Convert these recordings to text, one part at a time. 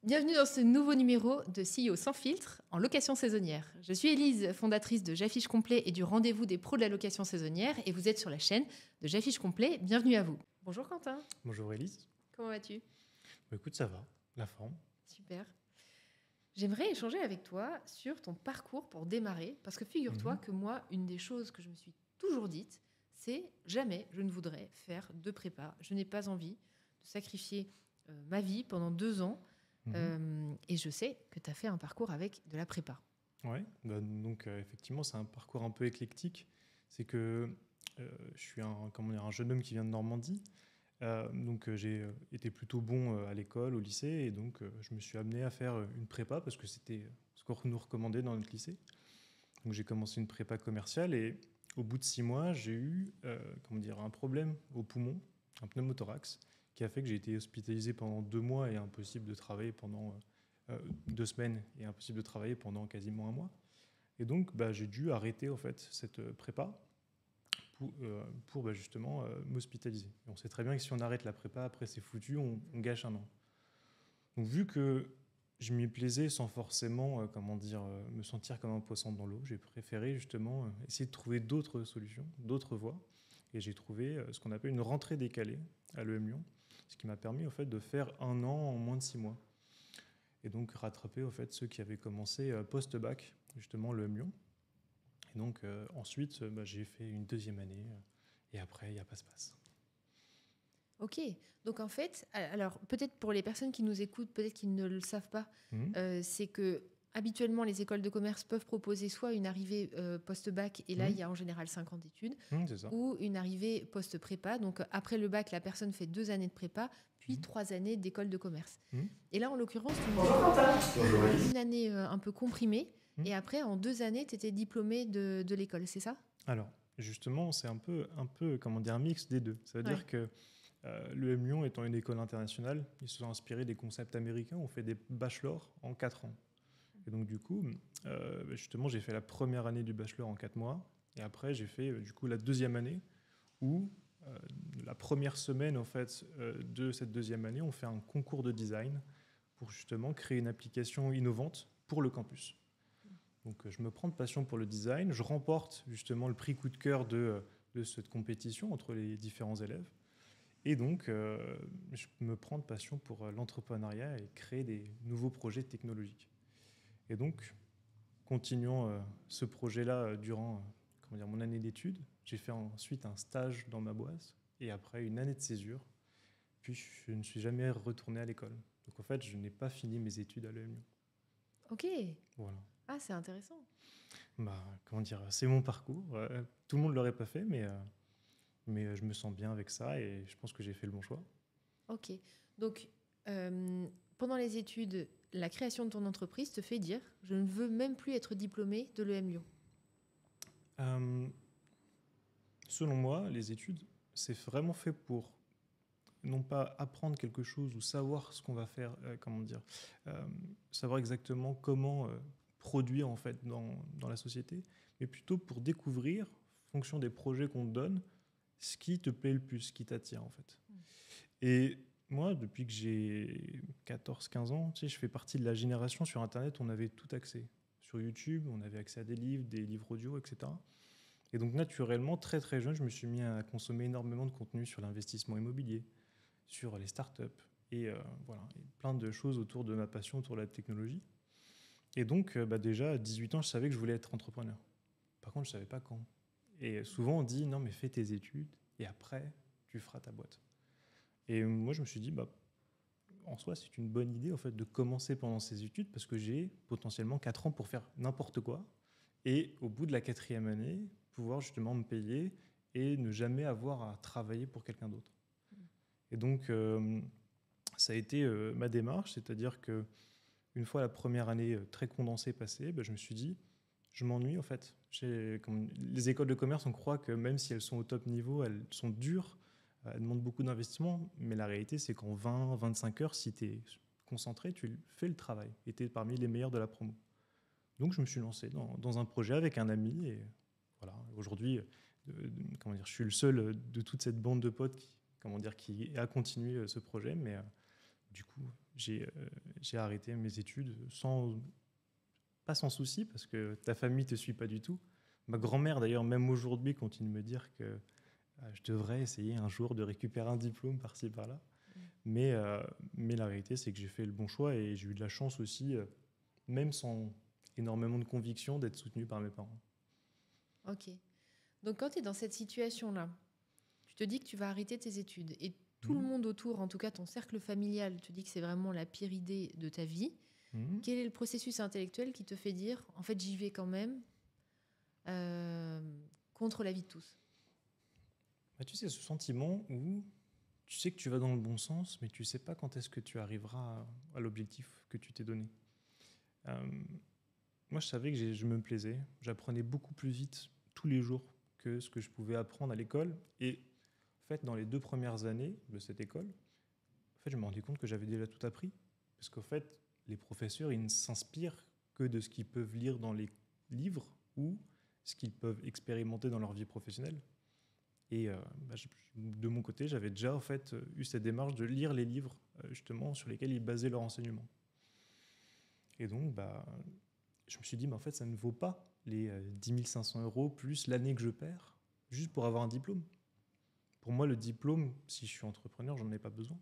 Bienvenue dans ce nouveau numéro de CEO sans filtre en location saisonnière. Je suis Élise, fondatrice de J'affiche complet et du rendez-vous des pros de la location saisonnière et vous êtes sur la chaîne de J'affiche complet. Bienvenue à vous. Bonjour Quentin. Bonjour Élise. Comment vas-tu ? Écoute, ça va, la forme. Super. J'aimerais échanger avec toi sur ton parcours pour démarrer parce que figure-toi que moi, une des choses que je me suis toujours dites, c'est jamais je ne voudrais faire de prépa. Je n'ai pas envie de sacrifier ma vie pendant 2 ans. Et je sais que tu as fait un parcours avec de la prépa. Ouais, donc effectivement, c'est un parcours un peu éclectique. C'est que je suis un jeune homme qui vient de Normandie. Donc j'ai été plutôt bon à l'école, au lycée, et donc je me suis amené à faire une prépa parce que c'était ce qu'on nous recommandait dans notre lycée. Donc j'ai commencé une prépa commerciale et au bout de 6 mois, j'ai eu un problème au poumon, un pneumothorax, qui a fait que j'ai été hospitalisé pendant 2 mois et impossible de travailler pendant 2 semaines et impossible de travailler pendant quasiment 1 mois. Et donc j'ai dû arrêter en fait cette prépa pour justement m'hospitaliser. Et on sait très bien que si on arrête la prépa, après c'est foutu, on gâche 1 an. Donc vu que je m'y plaisais sans forcément me sentir comme un poisson dans l'eau, j'ai préféré justement essayer de trouver d'autres solutions, d'autres voies. Et j'ai trouvé ce qu'on appelle une rentrée décalée à l'EM Lyon, ce qui m'a permis en fait, de faire 1 an en moins de 6 mois. Et donc rattraper en fait, ceux qui avaient commencé post-bac, justement l'EM Lyon. Et donc ensuite, j'ai fait une 2e année et après, il n'y a pas de passe. Ok, donc en fait, alors peut-être pour les personnes qui nous écoutent, peut-être qu'ils ne le savent pas, c'est que habituellement les écoles de commerce peuvent proposer soit une arrivée post-bac, et là il y a en général 5 ans d'études, ou une arrivée post-prépa. Donc après le bac, la personne fait 2 années de prépa, puis 3 années d'école de commerce. Et là en l'occurrence, une année un peu comprimée, et après en 2 années, tu étais diplômé de l'école, c'est ça ? Alors justement, c'est un peu un mix des deux. Ça veut dire que l'EM Lyon étant une école internationale, ils se sont inspirés des concepts américains, on fait des bachelors en 4 ans. Et donc du coup, justement, j'ai fait la première année du bachelor en 4 mois, et après j'ai fait du coup la 2e année, où la première semaine en fait, de cette 2e année, on fait un concours de design pour justement créer une application innovante pour le campus. Donc je me prends de passion pour le design, je remporte justement le prix coup de cœur de cette compétition entre les différents élèves. Et donc, je me prends de passion pour l'entrepreneuriat et créer des nouveaux projets technologiques. Et donc, continuant ce projet-là durant mon année d'études, j'ai fait ensuite un stage dans ma boîte et après une année de césure. Puis, je ne suis jamais retourné à l'école. Donc, en fait, je n'ai pas fini mes études à l'EM Lyon. Ok. Voilà. Ah, c'est intéressant. C'est mon parcours. Tout le monde ne l'aurait pas fait, mais je me sens bien avec ça et je pense que j'ai fait le bon choix. Ok. Donc, pendant les études, la création de ton entreprise te fait dire « Je ne veux même plus être diplômé de l'EM Lyon ». Selon moi, les études, c'est vraiment fait pour non pas apprendre quelque chose ou savoir ce qu'on va faire, savoir exactement comment produire en fait dans la société, mais plutôt pour découvrir, en fonction des projets qu'on te donne, ce qui te plaît le plus, ce qui t'attire en fait. Et moi, depuis que j'ai 14-15 ans, tu sais, je fais partie de la génération sur Internet où on avait tout accès. Sur YouTube, on avait accès à des livres audio, etc. Et donc naturellement, très très jeune, je me suis mis à consommer énormément de contenu sur l'investissement immobilier, sur les startups et plein de choses autour de ma passion, autour de la technologie. Et donc déjà à 18 ans, je savais que je voulais être entrepreneur. Par contre, je ne savais pas quand. Et souvent on dit non mais fais tes études et après tu feras ta boîte. Et moi je me suis dit en soi c'est une bonne idée en fait de commencer pendant ces études parce que j'ai potentiellement 4 ans pour faire n'importe quoi et au bout de la 4e année pouvoir justement me payer et ne jamais avoir à travailler pour quelqu'un d'autre. Et donc, ça a été ma démarche, c'est-à-dire qu'une fois la première année très condensée passée, je me suis dit, je m'ennuie en fait. Les écoles de commerce, on croit que même si elles sont au top niveau, elles sont dures, elles demandent beaucoup d'investissement, mais la réalité, c'est qu'en 20-25 heures, si tu es concentré, tu fais le travail et tu es parmi les meilleurs de la promo. Donc, je me suis lancé dans un projet avec un ami et voilà, aujourd'hui, je suis le seul de toute cette bande de potes qui a continué ce projet, mais du coup, j'ai arrêté mes études pas sans souci, parce que ta famille ne te suit pas du tout. Ma grand-mère, d'ailleurs, même aujourd'hui, continue de me dire que je devrais essayer un jour de récupérer un diplôme par-ci, par-là. Mais la réalité, c'est que j'ai fait le bon choix et j'ai eu de la chance aussi, même sans énormément de conviction, d'être soutenu par mes parents. Ok. Donc quand tu es dans cette situation-là, tu te dis que tu vas arrêter tes études et tout le monde autour, en tout cas ton cercle familial, te dit que c'est vraiment la pire idée de ta vie. Quel est le processus intellectuel qui te fait dire, en fait, j'y vais quand même contre l'avis de tous? Bah, tu sais, ce sentiment où tu sais que tu vas dans le bon sens, mais tu ne sais pas quand est-ce que tu arriveras à l'objectif que tu t'es donné. Moi, je savais que je me plaisais. J'apprenais beaucoup plus vite tous les jours que ce que je pouvais apprendre à l'école. Et en fait, dans les 2 premières années de cette école, en fait, je me rendais compte que j'avais déjà tout appris. Parce qu'en fait, les professeurs, ils ne s'inspirent que de ce qu'ils peuvent lire dans les livres ou ce qu'ils peuvent expérimenter dans leur vie professionnelle. Et de mon côté, j'avais déjà en fait eu cette démarche de lire les livres justement sur lesquels ils basaient leur enseignement. Et donc, je me suis dit, mais en fait, ça ne vaut pas les 10 500 € plus l'année que je perds juste pour avoir un diplôme. Pour moi, le diplôme, si je suis entrepreneur, j'en ai pas besoin.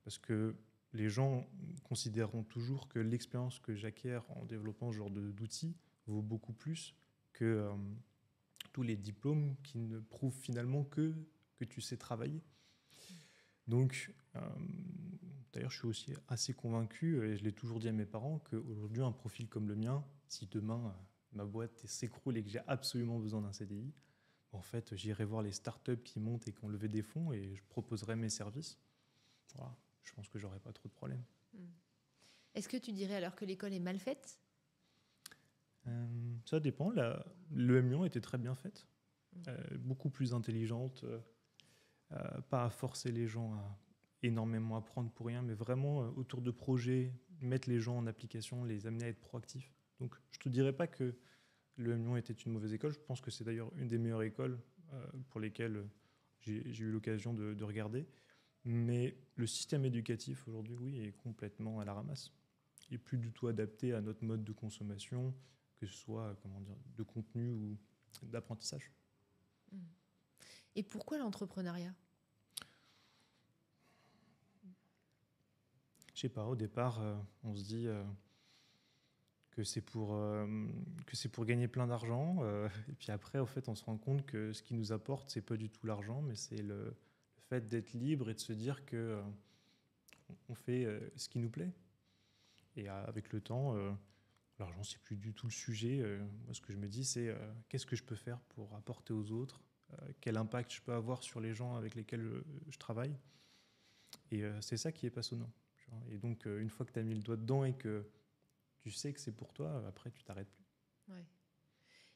Parce que les gens considéreront toujours que l'expérience que j'acquiers en développant ce genre d'outils vaut beaucoup plus que tous les diplômes qui ne prouvent finalement que tu sais travailler. Donc, d'ailleurs, je suis aussi assez convaincu, et je l'ai toujours dit à mes parents, qu'aujourd'hui, un profil comme le mien, si demain ma boîte s'écroule et que j'ai absolument besoin d'un CDI, en fait, j'irai voir les startups qui montent et qui ont levé des fonds et je proposerai mes services. Voilà, je pense que j'aurai pas trop de problèmes. Est-ce que tu dirais alors que l'école est mal faite ? Ça dépend. L'EM Lyon était très bien faite, beaucoup plus intelligente, pas à forcer les gens à énormément apprendre pour rien, mais vraiment autour de projets, mettre les gens en application, les amener à être proactifs. Donc je ne te dirais pas que l'EM Lyon était une mauvaise école. Je pense que c'est d'ailleurs une des meilleures écoles pour lesquelles j'ai eu l'occasion de regarder. Mais le système éducatif aujourd'hui, oui, est complètement à la ramasse. Il n'est plus du tout adapté à notre mode de consommation, que ce soit de contenu ou d'apprentissage. Et pourquoi l'entrepreneuriat ? Je sais pas, au départ, on se dit que c'est pour gagner plein d'argent. Et puis après, en fait, on se rend compte que ce qui nous apporte, c'est pas du tout l'argent, mais c'est le fait d'être libre et de se dire que on fait ce qui nous plaît. Et avec le temps, l'argent, c'est plus du tout le sujet. Moi, ce que je me dis, c'est qu'est-ce que je peux faire pour apporter aux autres ? Quel impact je peux avoir sur les gens avec lesquels je travaille ? Et c'est ça qui est passionnant. Et donc, une fois que tu as mis le doigt dedans et que tu sais que c'est pour toi, après, tu t'arrêtes plus. Ouais.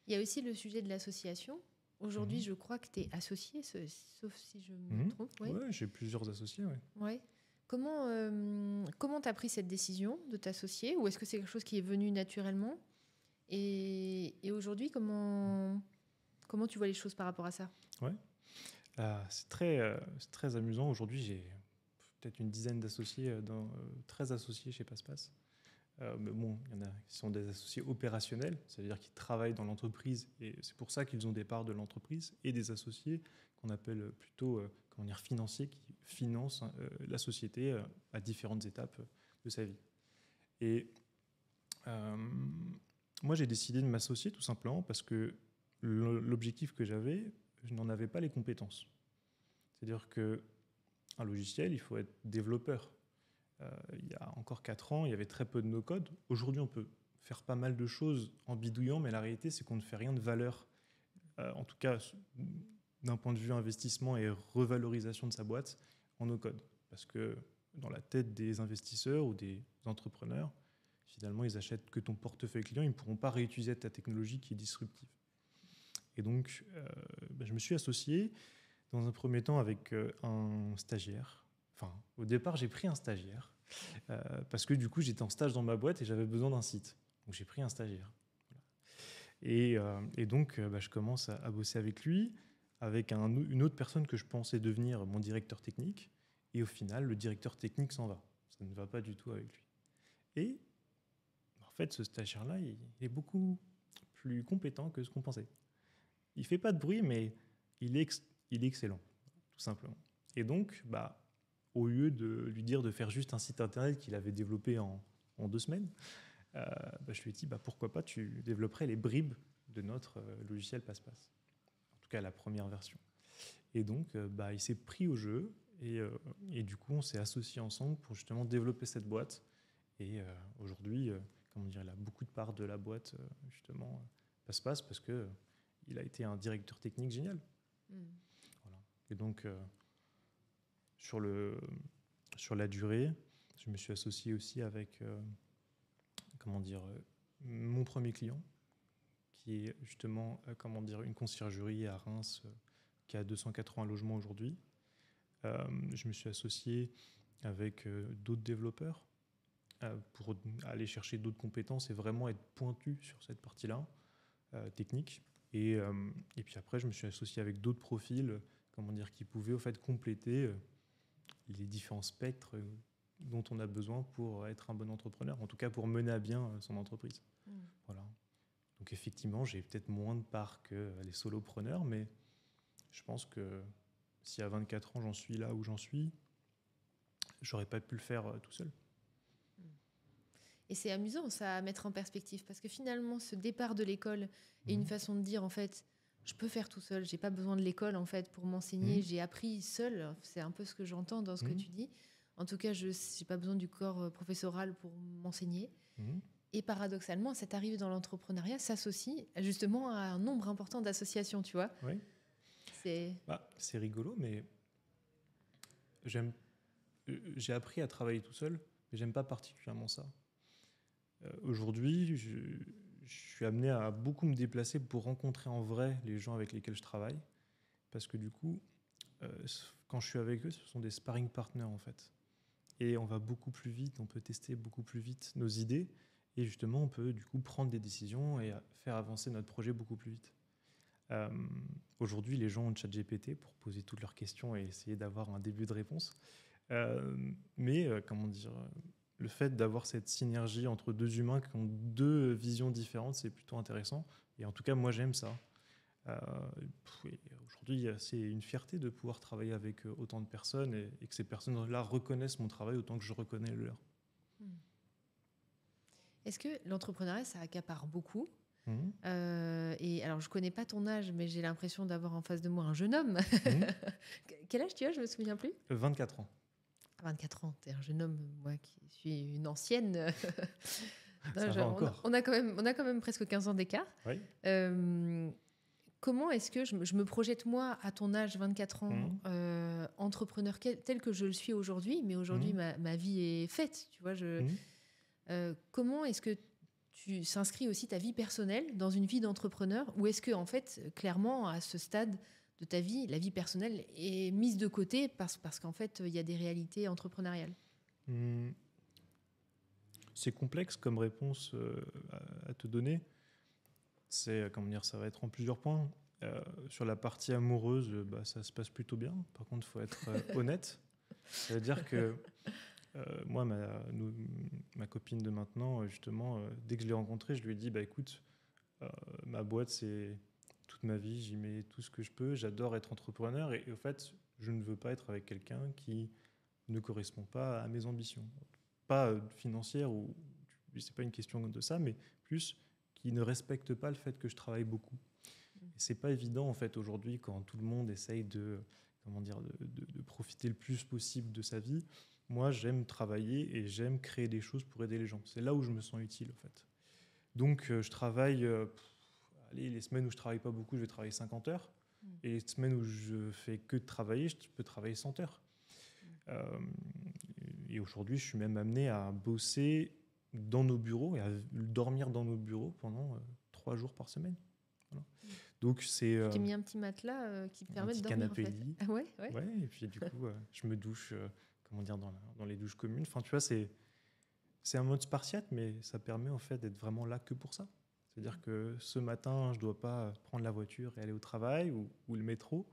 Il y a aussi le sujet de l'association. Aujourd'hui, je crois que tu es associé, sauf si je me trompe. Oui, j'ai plusieurs associés. Ouais. Comment tu as pris cette décision de t'associer ? Ou est-ce que c'est quelque chose qui est venu naturellement ? Et aujourd'hui, comment tu vois les choses par rapport à ça ? Ouais. C'est très amusant. Aujourd'hui, j'ai peut-être une dizaine d'associés, 13 associés chez PassePass. Mais bon, il y en a qui sont des associés opérationnels, c'est-à-dire qui travaillent dans l'entreprise, et c'est pour ça qu'ils ont des parts de l'entreprise, et des associés qu'on appelle plutôt financiers, qui financent la société à différentes étapes de sa vie. Et moi, j'ai décidé de m'associer tout simplement parce que l'objectif que j'avais, je n'en avais pas les compétences. C'est-à-dire qu'un logiciel, il faut être développeur. Il y a encore 4 ans, il y avait très peu de no-code. Aujourd'hui, on peut faire pas mal de choses en bidouillant, mais la réalité, c'est qu'on ne fait rien de valeur. En tout cas, d'un point de vue investissement et revalorisation de sa boîte, en no-code. Parce que dans la tête des investisseurs ou des entrepreneurs, finalement, ils achètent que ton portefeuille client, ils ne pourront pas réutiliser ta technologie qui est disruptive. Et donc, je me suis associé dans un premier temps avec un stagiaire. Enfin, au départ, j'ai pris un stagiaire parce que du coup, j'étais en stage dans ma boîte et j'avais besoin d'un site. Donc, j'ai pris un stagiaire. Voilà. Et donc, je commence à bosser avec lui, avec une autre personne que je pensais devenir mon directeur technique. Et au final, le directeur technique s'en va. ça ne va pas du tout avec lui. Et en fait, ce stagiaire-là, il est beaucoup plus compétent que ce qu'on pensait. Il fait pas de bruit, mais il est excellent, tout simplement. Et donc, au lieu de lui dire de faire juste un site internet qu'il avait développé en 2 semaines, je lui ai dit pourquoi pas tu développerais les bribes de notre logiciel Passe-Passe. En tout cas, la première version. Et donc, il s'est pris au jeu et du coup, on s'est associés ensemble pour justement développer cette boîte. Et aujourd'hui, il a beaucoup de parts de la boîte, justement, Passe-Passe, parce qu'il a été un directeur technique génial. Voilà. Et donc, sur la durée, je me suis associé aussi avec mon premier client, qui est justement une conciergerie à Reims qui a 280 logements aujourd'hui. Je me suis associé avec d'autres développeurs pour aller chercher d'autres compétences et vraiment être pointu sur cette partie-là, technique. Et puis après, je me suis associé avec d'autres profils qui pouvaient au fait compléter les différents spectres dont on a besoin pour être un bon entrepreneur, en tout cas pour mener à bien son entreprise. Voilà. Donc effectivement, j'ai peut-être moins de parts que les solopreneurs, mais je pense que si à 24 ans, j'en suis là où j'en suis, j'aurais pas pu le faire tout seul. Et c'est amusant, ça, à mettre en perspective, parce que finalement, ce départ de l'école est une façon de dire, en fait, je peux faire tout seul, j'ai pas besoin de l'école, en fait, pour m'enseigner, j'ai appris seul, c'est un peu ce que j'entends dans ce que tu dis. En tout cas, je n'ai pas besoin du corps professoral pour m'enseigner. Et paradoxalement, cette arrivée dans l'entrepreneuriat s'associe justement à un nombre important d'associations, tu vois. Oui. C'est rigolo, mais j'ai appris à travailler tout seul, mais j'aime pas particulièrement ça. Aujourd'hui, je suis amené à beaucoup me déplacer pour rencontrer en vrai les gens avec lesquels je travaille, parce que du coup, quand je suis avec eux, ce sont des sparring partners en fait. Et on va beaucoup plus vite, on peut tester beaucoup plus vite nos idées, et justement, on peut du coup prendre des décisions et faire avancer notre projet beaucoup plus vite. Aujourd'hui, les gens ont ChatGPT pour poser toutes leurs questions et essayer d'avoir un début de réponse. Le fait d'avoir cette synergie entre deux humains qui ont deux visions différentes, c'est plutôt intéressant. Et en tout cas, moi, j'aime ça. Aujourd'hui, c'est une fierté de pouvoir travailler avec autant de personnes et que ces personnes-là reconnaissent mon travail autant que je reconnais le leur. Est-ce que l'entrepreneuriat, ça accapare beaucoup ? Et alors, je ne connais pas ton âge, mais j'ai l'impression d'avoir en face de moi un jeune homme. Quel âge tu as ? Je ne me souviens plus. 24 ans. 24 ans, tu es un jeune homme, moi qui suis une ancienne. Encore. On a quand même presque 15 ans d'écart. Oui. Comment est-ce que je me projette, moi, à ton âge, 24 ans, entrepreneur tel que je le suis aujourd'hui, mais aujourd'hui, ma vie est faite, tu vois. Comment est-ce que tu s'inscris aussi ta vie personnelle dans une vie d'entrepreneur, ou est-ce que, en fait, clairement, à ce stade de ta vie, la vie personnelle est mise de côté parce qu'en fait, il y a des réalités entrepreneuriales ? C'est complexe comme réponse à te donner. Ça va être en plusieurs points. Sur la partie amoureuse, ça se passe plutôt bien. Par contre, il faut être honnête. Ça veut dire que moi, ma copine de maintenant, justement, dès que je l'ai rencontrée, je lui ai dit, écoute, ma boîte, c'est toute ma vie, j'y mets tout ce que je peux, j'adore être entrepreneur et au fait, je ne veux pas être avec quelqu'un qui ne correspond pas à mes ambitions. Pas financières, ou c'est pas une question de ça, mais plus qui ne respecte pas le fait que je travaille beaucoup. Et c'est pas évident en fait aujourd'hui quand tout le monde essaye de profiter le plus possible de sa vie. Moi, j'aime travailler et j'aime créer des choses pour aider les gens. C'est là où je me sens utile en fait. Donc je travaille les semaines où je travaille pas beaucoup, je vais travailler 50 heures. Et les semaines où je fais que de travailler, je peux travailler 100 heures. Et aujourd'hui, je suis même amené à bosser dans nos bureaux et à dormir dans nos bureaux pendant 3 jours par semaine. Voilà. Donc c'est. Tu t'es mis un petit matelas qui te permet de dormir. Un petit canapé lit. Ah ouais. Et puis du coup, je me douche, dans les douches communes. Enfin, tu vois, c'est un mode spartiate, mais ça permet en fait d'être vraiment là que pour ça. C'est-à-dire que ce matin, je dois pas prendre la voiture et aller au travail ou le métro.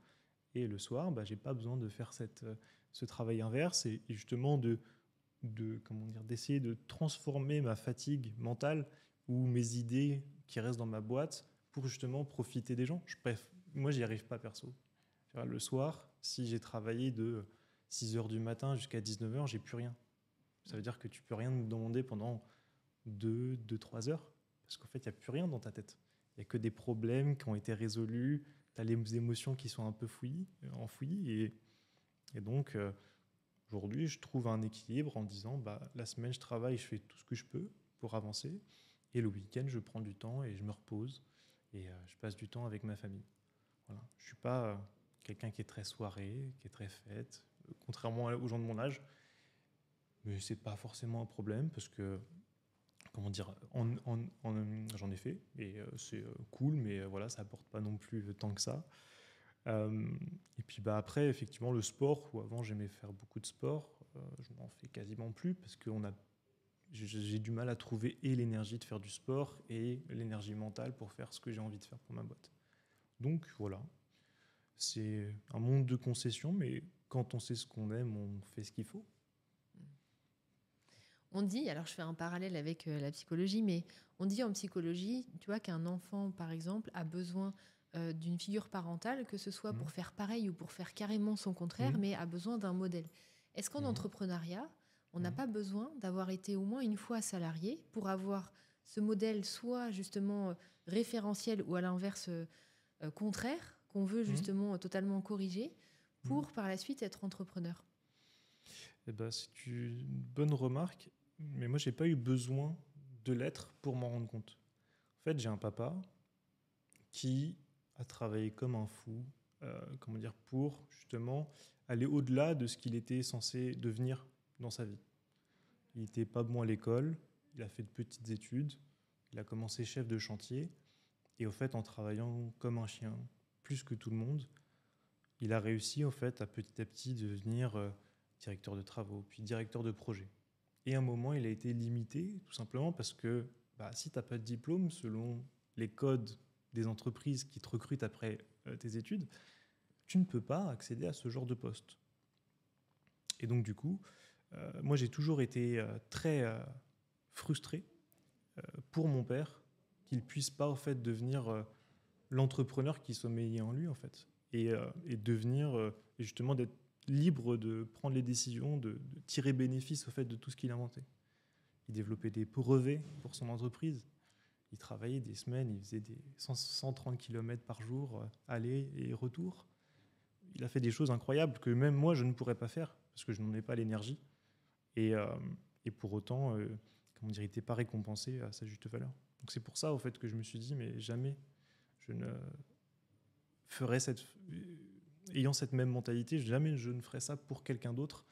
Et le soir, j'ai pas besoin de faire ce travail inverse et justement de d'essayer de transformer ma fatigue mentale ou mes idées qui restent dans ma boîte pour justement profiter des gens. Moi, j'y arrive pas perso. Le soir, si j'ai travaillé de 6h du matin jusqu'à 19h, j'ai plus rien. Ça veut dire que tu peux rien me demander pendant 2-3 heures, parce qu'en fait, il n'y a plus rien dans ta tête. Il n'y a que des problèmes qui ont été résolus, tu as les émotions qui sont un peu enfouies, et donc aujourd'hui, je trouve un équilibre en disant, la semaine, je travaille, je fais tout ce que je peux pour avancer, et le week-end, je prends du temps et je me repose, et je passe du temps avec ma famille. Voilà. Je ne suis pas quelqu'un qui est très soirée, qui est très fête, contrairement aux gens de mon âge, mais ce n'est pas forcément un problème, parce que j'en ai fait, et c'est cool, mais voilà, ça apporte pas non plus tant que ça. Et puis après, effectivement, le sport, où avant j'aimais faire beaucoup de sport, je n'en fais quasiment plus, parce que j'ai du mal à trouver et l'énergie de faire du sport et l'énergie mentale pour faire ce que j'ai envie de faire pour ma boîte. Donc voilà, c'est un monde de concessions, mais quand on sait ce qu'on aime, on fait ce qu'il faut. On dit, alors je fais un parallèle avec la psychologie, mais on dit en psychologie, tu vois, qu'un enfant, par exemple, a besoin d'une figure parentale, que ce soit pour faire pareil ou pour faire carrément son contraire, mais a besoin d'un modèle. Est-ce qu'en entrepreneuriat, on n'a pas besoin d'avoir été au moins une fois salarié pour avoir ce modèle soit justement référentiel ou à l'inverse contraire, qu'on veut justement totalement corriger, pour par la suite être entrepreneur? C'est une bonne remarque, mais moi, j'ai pas eu besoin de l'être pour m'en rendre compte. En fait, j'ai un papa qui a travaillé comme un fou, pour justement aller au-delà de ce qu'il était censé devenir dans sa vie. Il n'était pas bon à l'école, il a fait de petites études, il a commencé chef de chantier, et au fait, en travaillant comme un chien, plus que tout le monde, il a réussi au fait à petit devenir directeur de travaux, puis directeur de projet. Et à un moment, il a été limité, tout simplement parce que si tu n'as pas de diplôme, selon les codes des entreprises qui te recrutent après tes études, tu ne peux pas accéder à ce genre de poste. Et donc du coup, moi j'ai toujours été très frustré pour mon père qu'il ne puisse pas en fait devenir l'entrepreneur qui sommeillait en lui en fait, et devenir et justement d'être libre de prendre les décisions, de tirer bénéfice au fait de tout ce qu'il inventait. Il développait des brevets pour son entreprise. Il travaillait des semaines, il faisait des 130 km par jour, aller et retour. Il a fait des choses incroyables que même moi, je ne pourrais pas faire, parce que je n'en ai pas l'énergie. Et pour autant, il n'était pas récompensé à sa juste valeur. Donc c'est pour ça, au fait, que je me suis dit, mais jamais je ne ferais ayant cette même mentalité, jamais je ne ferais ça pour quelqu'un d'autre,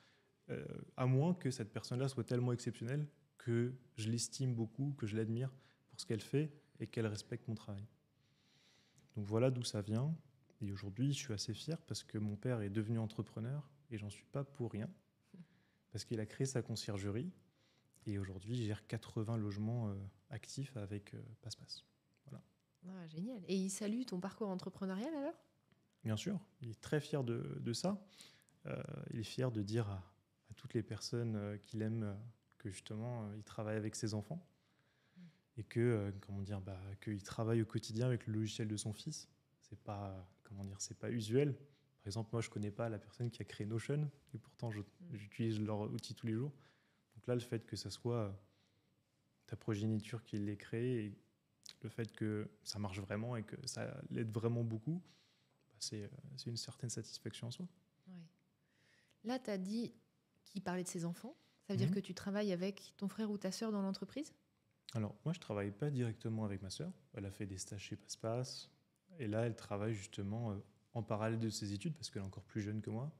à moins que cette personne-là soit tellement exceptionnelle que je l'estime beaucoup, que je l'admire pour ce qu'elle fait et qu'elle respecte mon travail. Donc voilà d'où ça vient. Et aujourd'hui, je suis assez fier parce que mon père est devenu entrepreneur et j'en suis pas pour rien. Parce qu'il a créé sa conciergerie et aujourd'hui, il gère 80 logements actifs avec Passe-Passe. Voilà. Ah, génial. Et il salue ton parcours entrepreneurial alors ? Bien sûr, il est très fier de ça. Il est fier de dire à toutes les personnes qu'il aime que justement, il travaille avec ses enfants et que, qu'il travaille au quotidien avec le logiciel de son fils. C'est pas usuel. Par exemple, moi, je connais pas la personne qui a créé Notion et pourtant, j'utilise leur outil tous les jours. Donc là, le fait que ça soit ta progéniture qui l'ait créé et le fait que ça marche vraiment et que ça l'aide vraiment beaucoup, c'est une certaine satisfaction en soi. Ouais. Là, tu as dit qu'il parlait de ses enfants. Ça veut dire que tu travailles avec ton frère ou ta sœur dans l'entreprise ? Alors, moi, je ne travaille pas directement avec ma sœur. Elle a fait des stages chez Passe-Passe. Et là, elle travaille justement en parallèle de ses études, parce qu'elle est encore plus jeune que moi,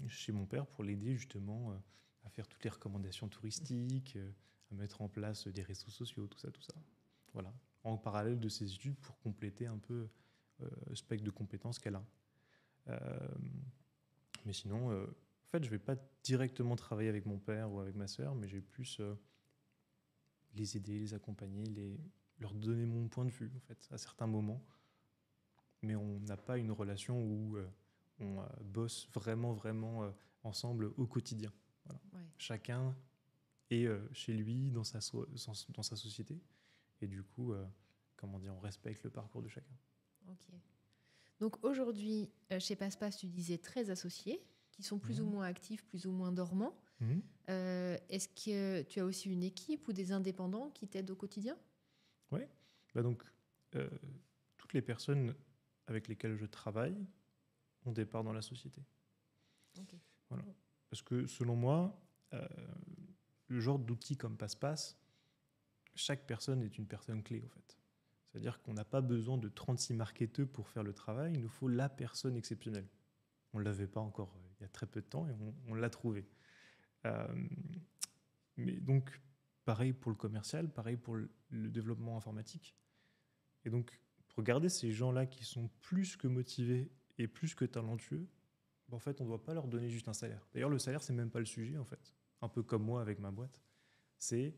chez mon père pour l'aider justement à faire toutes les recommandations touristiques, à mettre en place des réseaux sociaux, tout ça. Voilà, en parallèle de ses études pour compléter un peu le spectre de compétences qu'elle a. Mais sinon, en fait, je ne vais pas directement travailler avec mon père ou avec ma sœur, mais je vais plus les aider, les accompagner, leur donner mon point de vue, en fait, à certains moments. Mais on n'a pas une relation où on bosse vraiment ensemble au quotidien. Voilà. Ouais. Chacun est chez lui, dans sa société. Et du coup, on respecte le parcours de chacun. Ok. Donc aujourd'hui, chez Passepasse, tu disais 13 associés qui sont plus ou moins actifs, plus ou moins dormants. Est-ce que tu as aussi une équipe ou des indépendants qui t'aident au quotidien? Oui. Donc, toutes les personnes avec lesquelles je travaille ont des parts dans la société. Okay. Voilà. Parce que selon moi, le genre d'outil comme Passepasse, chaque personne est une personne clé en fait. C'est-à-dire qu'on n'a pas besoin de 36 marketeurs pour faire le travail, il nous faut la personne exceptionnelle. On ne l'avait pas encore il y a très peu de temps et on l'a trouvé. Mais donc, pareil pour le commercial, pareil pour le développement informatique. Et donc, pour garder ces gens-là qui sont plus que motivés et plus que talentueux, en fait, on ne doit pas leur donner juste un salaire. D'ailleurs, le salaire, c'est même pas le sujet, en fait. Un peu comme moi avec ma boîte. C'est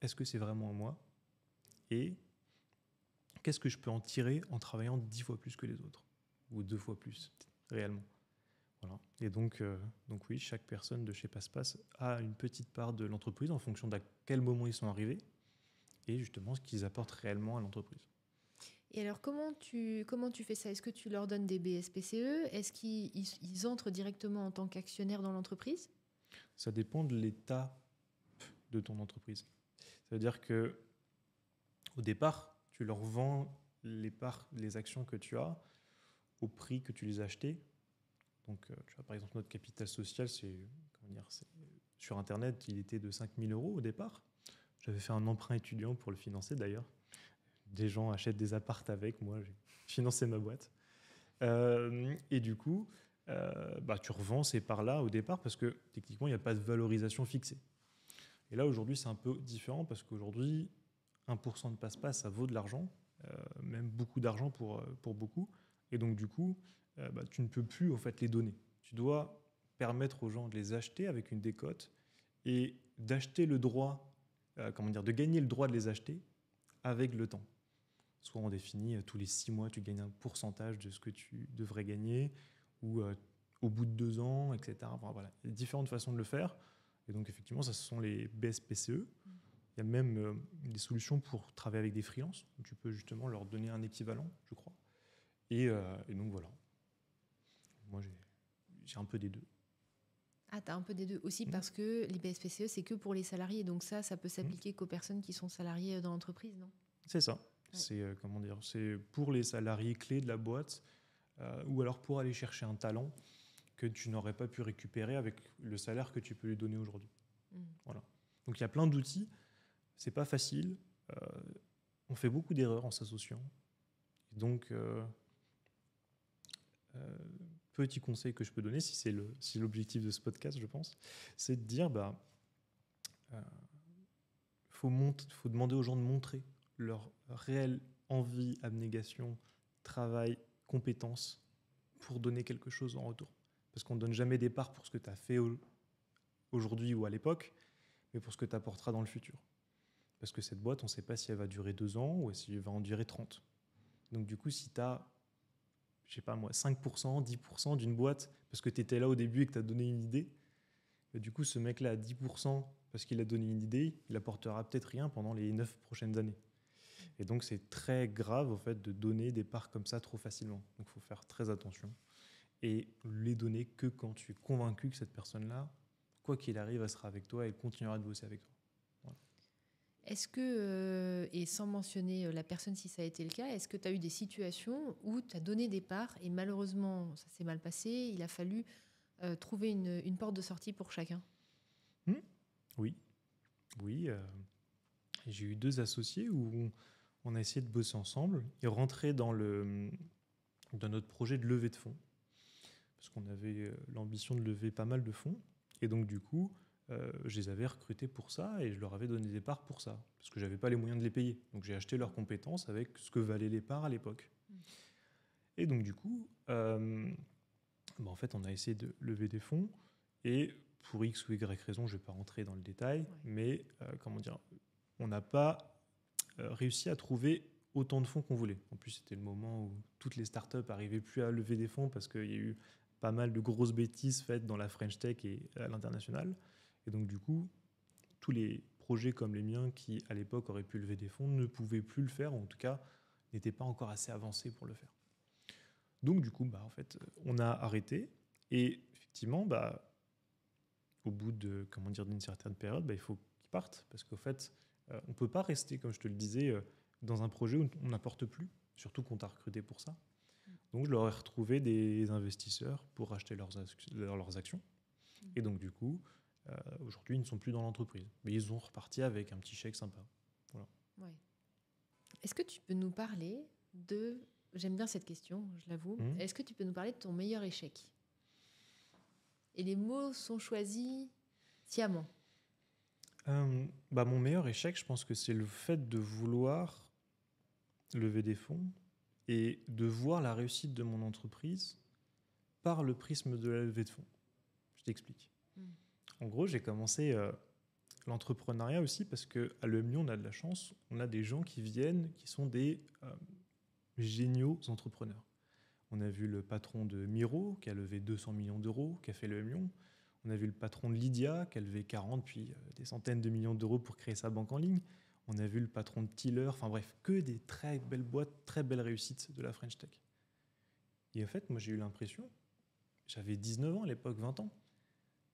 est-ce que c'est vraiment moi? Et qu'est-ce que je peux en tirer en travaillant 10 fois plus que les autres? Ou 2 fois plus, réellement. Voilà. Et donc oui, chaque personne de chez Passepasse a une petite part de l'entreprise en fonction d'à quel moment ils sont arrivés et justement ce qu'ils apportent réellement à l'entreprise. Et alors, comment tu fais ça? Est-ce que tu leur donnes des BSPCE? Est-ce qu'ils entrent directement en tant qu'actionnaires dans l'entreprise? Ça dépend de l'état de ton entreprise. Ça veut dire que au départ, tu leur vends les parts, les actions que tu as au prix que tu les as achetées. Donc, tu vois, par exemple, notre capital social, sur Internet, il était de 5 000 € au départ. J'avais fait un emprunt étudiant pour le financer d'ailleurs. Des gens achètent des appartes avec, moi j'ai financé ma boîte. Et du coup, tu revends ces parts-là au départ parce que techniquement, il n'y a pas de valorisation fixée. Et là, aujourd'hui, c'est un peu différent parce qu'aujourd'hui, 1% de passe-passe, ça vaut de l'argent, même beaucoup d'argent pour beaucoup. Et donc, du coup, tu ne peux plus en fait les donner. Tu dois permettre aux gens de les acheter avec une décote et d'acheter le droit, de gagner le droit de les acheter avec le temps. Soit on définit tous les 6 mois, tu gagnes un pourcentage de ce que tu devrais gagner, ou au bout de 2 ans, etc. Enfin, voilà. Il y a différentes façons de le faire. Et donc, effectivement, ça, ce sont les BSPCE. Il y a même des solutions pour travailler avec des freelances, où tu peux justement leur donner un équivalent, je crois. Et donc, voilà. Moi, j'ai un peu des deux. Ah, tu as un peu des deux aussi parce que les BSPCE, c'est que pour les salariés. Donc ça peut s'appliquer qu'aux personnes qui sont salariées dans l'entreprise, non? C'est ça. Ouais. C'est pour les salariés clés de la boîte ou alors pour aller chercher un talent que tu n'aurais pas pu récupérer avec le salaire que tu peux lui donner aujourd'hui. Voilà. Donc il y a plein d'outils. C'est pas facile. On fait beaucoup d'erreurs en s'associant. Donc, petit conseil que je peux donner, si c'est l'objectif de ce podcast, je pense, c'est de dire faut demander aux gens de montrer leur réelle envie, abnégation, travail, compétence pour donner quelque chose en retour. Parce qu'on ne donne jamais des parts pour ce que tu as fait aujourd'hui ou à l'époque, mais pour ce que tu apporteras dans le futur. Parce que cette boîte, on ne sait pas si elle va durer 2 ans ou si elle va en durer 30. Donc du coup, si tu as, je sais pas moi, 5%, 10% d'une boîte, parce que tu étais là au début et que tu as donné une idée, du coup, ce mec-là, à 10%, parce qu'il a donné une idée, il apportera peut-être rien pendant les 9 prochaines années. Et donc, c'est très grave, en fait, de donner des parts comme ça trop facilement. Donc, il faut faire très attention. Et les donner que quand tu es convaincu que cette personne-là, quoi qu'il arrive, elle sera avec toi et elle continuera de bosser avec toi. Voilà. Est-ce que, et sans mentionner la personne si ça a été le cas, est-ce que tu as eu des situations où tu as donné des parts et malheureusement, ça s'est mal passé, il a fallu trouver une porte de sortie pour chacun? Oui. J'ai eu 2 associés où on a essayé de bosser ensemble et rentrer dans notre projet de levée de fonds. Parce qu'on avait l'ambition de lever pas mal de fonds. Et donc, du coup, je les avais recrutés pour ça et je leur avais donné des parts pour ça. Parce que je n'avais pas les moyens de les payer. Donc, j'ai acheté leurs compétences avec ce que valaient les parts à l'époque. Et donc, du coup, en fait, on a essayé de lever des fonds. Et pour X ou Y raison, je ne vais pas rentrer dans le détail, mais on n'a pas réussi à trouver autant de fonds qu'on voulait. En plus, c'était le moment où toutes les startups n'arrivaient plus à lever des fonds parce qu'il y a eu pas mal de grosses bêtises faites dans la French Tech et à l'international. Et donc, du coup, tous les projets comme les miens qui, à l'époque, auraient pu lever des fonds ne pouvaient plus le faire, ou en tout cas, n'étaient pas encore assez avancés pour le faire. Donc, du coup, en fait, on a arrêté. Et effectivement, au bout d'une certaine période, il faut qu'ils partent. Parce qu'au fait, on ne peut pas rester, comme je te le disais, dans un projet où on n'apporte plus, surtout qu'on t'a recruté pour ça. Donc, je leur ai retrouvé des investisseurs pour acheter leurs actions. Et donc, du coup, aujourd'hui, ils ne sont plus dans l'entreprise. Mais ils ont reparti avec un petit chèque sympa. Voilà. Ouais. Est-ce que tu peux nous parler de... J'aime bien cette question, je l'avoue. Est-ce que tu peux nous parler de ton meilleur échec ? Et les mots sont choisis sciemment. Mon meilleur échec, je pense que c'est le fait de vouloir lever des fonds et de voir la réussite de mon entreprise par le prisme de la levée de fonds. Je t'explique. En gros, j'ai commencé l'entrepreneuriat aussi parce qu'à l'EMU, on a de la chance. On a des gens qui viennent, qui sont des géniaux entrepreneurs. On a vu le patron de Miro, qui a levé 200 millions d'euros, qui a fait l'EMU. On a vu le patron de Lydia, qui a levé 40, puis des centaines de millions d'euros pour créer sa banque en ligne. On a vu le patron de Tiller. Enfin bref, que des très belles boîtes, très belles réussites de la French Tech. Et en fait, moi, j'ai eu l'impression, j'avais 19 ans à l'époque, 20 ans.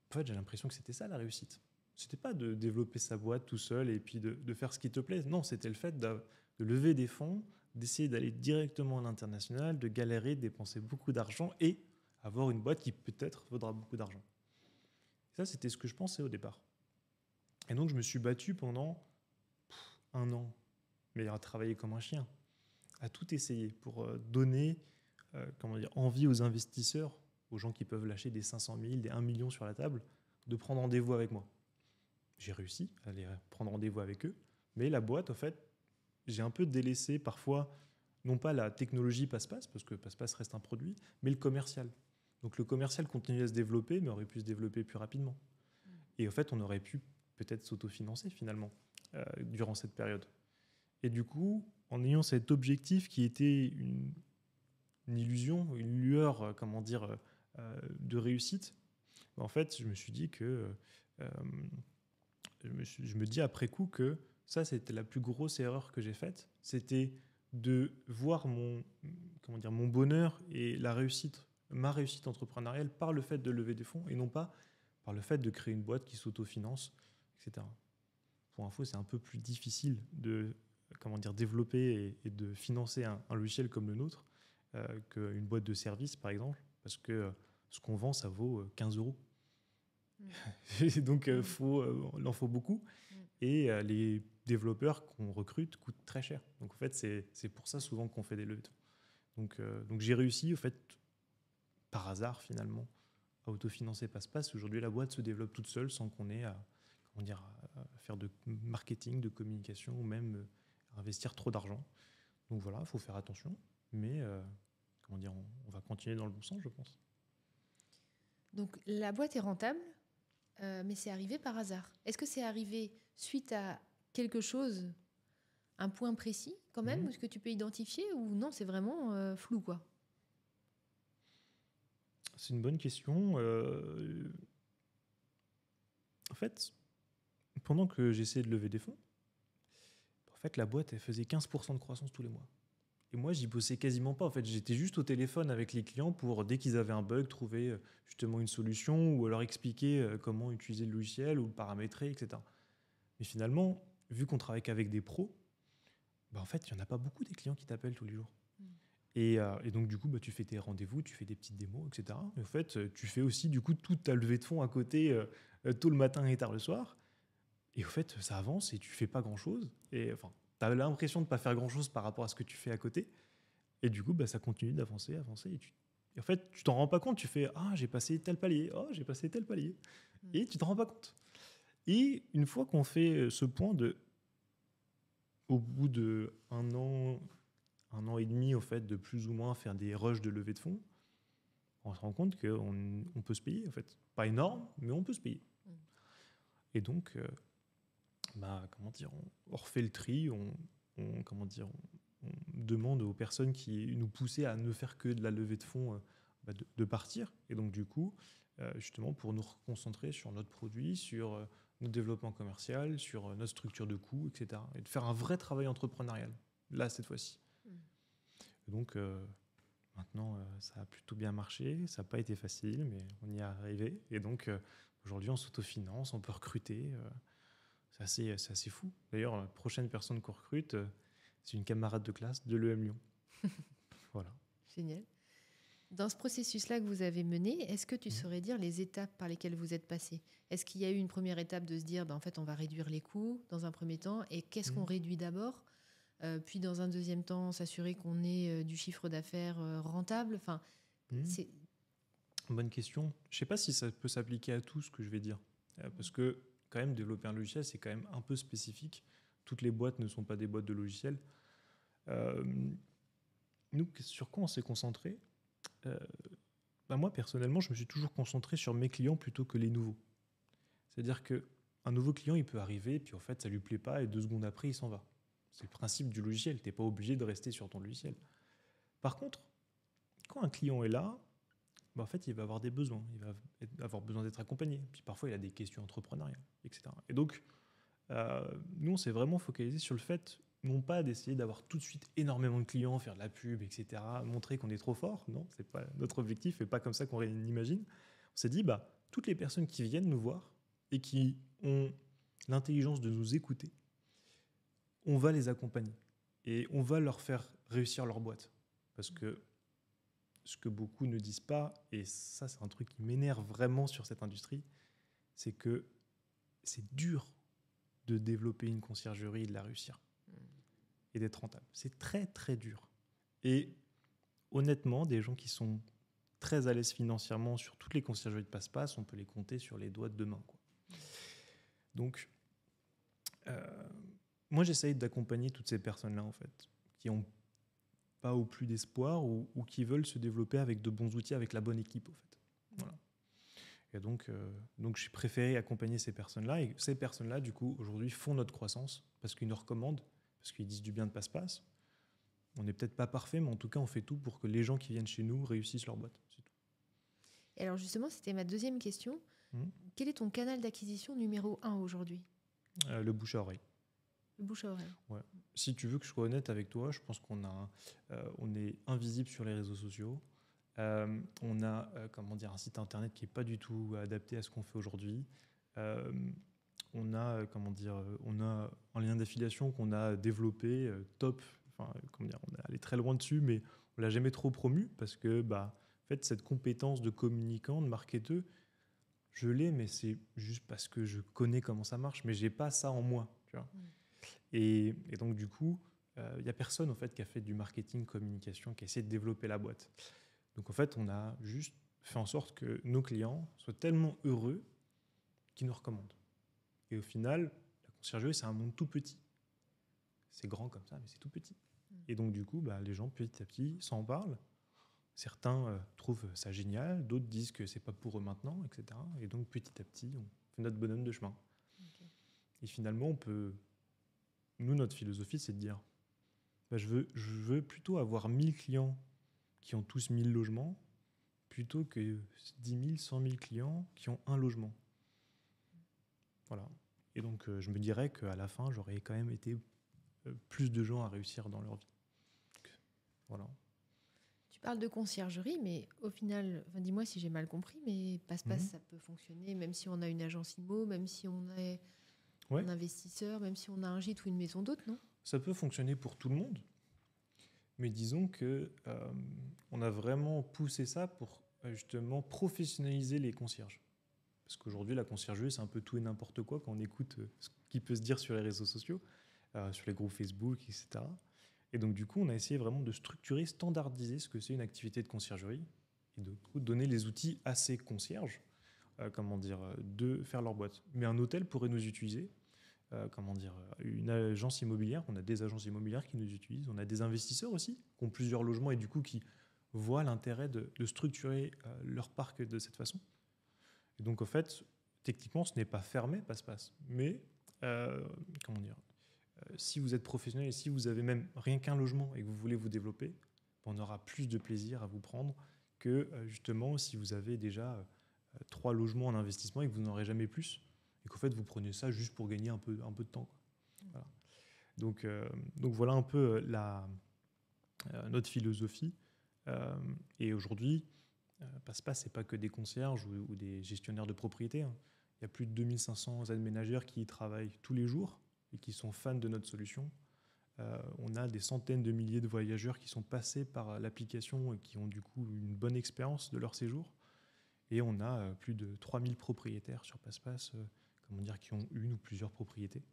En fait, j'ai l'impression que c'était ça la réussite. C'était pas de développer sa boîte tout seul et puis de faire ce qui te plaît. Non, c'était le fait de lever des fonds, d'essayer d'aller directement à l'international, de galérer, de dépenser beaucoup d'argent et avoir une boîte qui peut-être vaudra beaucoup d'argent. Ça, c'était ce que je pensais au départ. Et donc, je me suis battu pendant 1 an, mais à travailler comme un chien, à tout essayer pour donner envie aux investisseurs, aux gens qui peuvent lâcher des 500 000, des 1 million sur la table, de prendre rendez-vous avec moi. J'ai réussi à aller prendre rendez-vous avec eux, mais la boîte, en fait, j'ai un peu délaissé parfois, non pas la technologie Passe-Passe, parce que Passe-Passe reste un produit, mais le commercial. Donc le commercial continue à se développer, mais aurait pu se développer plus rapidement. Et en fait, on aurait pu peut-être s'autofinancer finalement durant cette période. Et du coup, en ayant cet objectif qui était une illusion, une lueur, de réussite, en fait, je me suis dit que... je me dis après coup que ça, c'était la plus grosse erreur que j'ai faite. C'était de voir mon bonheur et ma réussite entrepreneuriale par le fait de lever des fonds et non pas par le fait de créer une boîte qui s'autofinance, etc. Pour info, c'est un peu plus difficile de développer et de financer un logiciel comme le nôtre qu'une boîte de service, par exemple, parce que ce qu'on vend, ça vaut 15 euros. Et donc, il en faut beaucoup. Et les développeurs qu'on recrute coûtent très cher. Donc, en fait, c'est pour ça souvent qu'on fait des levées de fonds. Donc, j'ai réussi, au fait, par hasard, finalement, à autofinancer Passe-Passe. Aujourd'hui, la boîte se développe toute seule sans qu'on ait à faire de marketing, de communication ou même à investir trop d'argent. Donc, voilà, il faut faire attention. Mais, on va continuer dans le bon sens, je pense. Donc, la boîte est rentable, mais c'est arrivé par hasard. Est-ce que c'est arrivé suite à quelque chose, un point précis quand même, est-ce que tu peux identifier ou non, c'est vraiment flou, quoi? C'est une bonne question. En fait, pendant que j'essayais de lever des fonds, en fait, la boîte, elle faisait 15% de croissance tous les mois. Et moi, j'y bossais quasiment pas. En fait, j'étais juste au téléphone avec les clients pour, dès qu'ils avaient un bug, trouver justement une solution ou leur expliquer comment utiliser le logiciel ou le paramétrer, etc. Mais finalement, vu qu'on travaille qu'avec des pros, en fait, il n'y en a pas beaucoup des clients qui t'appellent tous les jours. Et donc, du coup, tu fais tes rendez-vous, tu fais des petites démos, etc. Et en fait, tu fais aussi, du coup, toute ta levée de fonds à côté, tôt le matin et tard le soir. Et au fait, ça avance et tu fais pas grand-chose. Et enfin, tu as l'impression de pas faire grand-chose par rapport à ce que tu fais à côté. Et du coup, ça continue d'avancer. Et en fait, tu t'en rends pas compte. Tu fais « Ah, j'ai passé tel palier. Oh, j'ai passé tel palier. » Et tu t'en rends pas compte. Et une fois qu'on fait ce point au bout de 1 an et demi, au fait, de plus ou moins faire des rushs de levée de fonds, on se rend compte qu'on peut se payer, en fait. Pas énorme, mais on peut se payer. Et donc, on refait le tri, on demande aux personnes qui nous poussaient à ne faire que de la levée de fonds de partir. Et donc, du coup, justement, pour nous reconcentrer sur notre produit, sur notre développement commercial, sur notre structure de coûts, etc. Et de faire un vrai travail entrepreneurial, là, cette fois-ci. Et donc, maintenant, ça a plutôt bien marché. Ça n'a pas été facile, mais on y est arrivé. Et donc, aujourd'hui, on s'autofinance, on peut recruter. C'est assez fou. D'ailleurs, la prochaine personne qu'on recrute, c'est une camarade de classe de l'EM Lyon. Voilà. Génial. Dans ce processus-là que vous avez mené, est-ce que tu saurais dire les étapes par lesquelles vous êtes passé ? Est-ce qu'il y a eu une première étape de se dire, en fait, on va réduire les coûts dans un premier temps, et qu'est-ce qu'on réduit d'abord ? Puis, dans un deuxième temps, s'assurer qu'on ait du chiffre d'affaires rentable. Enfin, c'est... Bonne question. Je ne sais pas si ça peut s'appliquer à tout ce que je vais dire. Parce que, quand même, développer un logiciel, c'est quand même un peu spécifique. Toutes les boîtes ne sont pas des boîtes de logiciels. Nous, sur quoi on s'est concentré ? Moi, personnellement, je me suis toujours concentré sur mes clients plutôt que les nouveaux. C'est-à-dire qu'un nouveau client, il peut arriver, puis en fait, ça ne lui plaît pas, et 2 secondes après, il s'en va. C'est le principe du logiciel. Tu n'es pas obligé de rester sur ton logiciel. Par contre, quand un client est là, en fait, il va avoir des besoins. Il va avoir besoin d'être accompagné. Puis parfois, il a des questions entrepreneuriales, etc. Et donc, nous, on s'est vraiment focalisé sur le fait, non pas d'essayer d'avoir tout de suite énormément de clients, faire de la pub, etc., montrer qu'on est trop fort. Non, c'est pas notre objectif et pas comme ça qu'on l'imagine. On s'est dit, toutes les personnes qui viennent nous voir et qui ont l'intelligence de nous écouter, on va les accompagner et on va leur faire réussir leur boîte. Parce que ce que beaucoup ne disent pas, et ça, c'est un truc qui m'énerve vraiment sur cette industrie, c'est que c'est dur de développer une conciergerie et de la réussir et d'être rentable. C'est très, très dur. Et honnêtement, des gens qui sont très à l'aise financièrement sur toutes les conciergeries de passe-passe, on peut les compter sur les doigts de deux mains, quoi. Donc, moi, j'essaye d'accompagner toutes ces personnes-là, en fait, qui n'ont pas ou plus d'espoir ou qui veulent se développer avec de bons outils, avec la bonne équipe, en fait. Voilà. Et donc j'ai préféré accompagner ces personnes-là. Et ces personnes-là, du coup, aujourd'hui, font notre croissance parce qu'ils nous recommandent, parce qu'ils disent du bien de passe-passe. On n'est peut-être pas parfait, mais en tout cas, on fait tout pour que les gens qui viennent chez nous réussissent leur boîte. C'est tout. Et alors justement, c'était ma deuxième question. Quel est ton canal d'acquisition numéro 1 aujourd'hui ? Le bouche à oreille. Le bouche à oreille. Ouais. Si tu veux que je sois honnête avec toi, je pense qu'on est invisible sur les réseaux sociaux. On a un site internet qui n'est pas du tout adapté à ce qu'on fait aujourd'hui. On a un lien d'affiliation qu'on a développé top. On est allé très loin dessus, mais on l'a jamais trop promu parce que en fait, cette compétence de communicant, de marketeur, je l'ai, mais c'est juste parce que je connais comment ça marche, mais j'ai pas ça en moi, tu vois. Et donc du coup, il n'y a personne en fait qui a fait du marketing communication, qui a essayé de développer la boîte. Donc en fait, on a juste fait en sorte que nos clients soient tellement heureux qu'ils nous recommandent. Et au final, la conciergerie, c'est un monde tout petit. C'est grand comme ça, mais c'est tout petit. Et donc du coup, les gens petit à petit s'en parlent. Certains trouvent ça génial, d'autres disent que c'est pas pour eux maintenant, etc. Et donc petit à petit, on fait notre bonhomme de chemin. Okay. Et finalement, nous, notre philosophie, c'est de dire je veux plutôt avoir 1000 clients qui ont tous 1000 logements plutôt que 10 000, 100 000 clients qui ont un logement. Voilà. Et donc, je me dirais qu'à la fin, j'aurais quand même été plus de gens à réussir dans leur vie. Voilà. Tu parles de conciergerie, mais au final, dis-moi si j'ai mal compris, mais passe-passe, ça peut fonctionner même si on a une agence IMO, même si on est un investisseur, même si on a un gîte ou une maison d'hôte, non ? Ça peut fonctionner pour tout le monde, mais disons que on a vraiment poussé ça pour justement professionnaliser les concierges. Parce qu'aujourd'hui, la conciergerie, c'est un peu tout et n'importe quoi quand on écoute ce qui peut se dire sur les réseaux sociaux, sur les groupes Facebook, etc. Et donc, du coup, on a essayé vraiment de structurer, standardiser ce que c'est une activité de conciergerie et de donner les outils à ces concierges, de faire leur boîte. Mais un hôtel pourrait nous utiliser, une agence immobilière, on a des agences immobilières qui nous utilisent, on a des investisseurs aussi qui ont plusieurs logements et du coup qui voient l'intérêt de structurer leur parc de cette façon. Et donc, en fait, techniquement, ce n'est pas fermé, passe-passe. Mais, si vous êtes professionnel et si vous avez même rien qu'un logement et que vous voulez vous développer, on aura plus de plaisir à vous prendre que justement, si vous avez déjà 3 logements en investissement et que vous n'en aurez jamais plus, et qu'en fait, vous prenez ça juste pour gagner un peu de temps, quoi. Voilà. Donc voilà un peu notre philosophie. Et aujourd'hui, Passe-Passe, ce n'est pas que des concierges ou des gestionnaires de propriété, hein. Il y a plus de 2500 aides-ménagères qui y travaillent tous les jours et qui sont fans de notre solution. On a des centaines de milliers de voyageurs qui sont passés par l'application et qui ont du coup une bonne expérience de leur séjour. Et on a plus de 3000 propriétaires sur Passe-Passe, qui ont une ou plusieurs propriétés.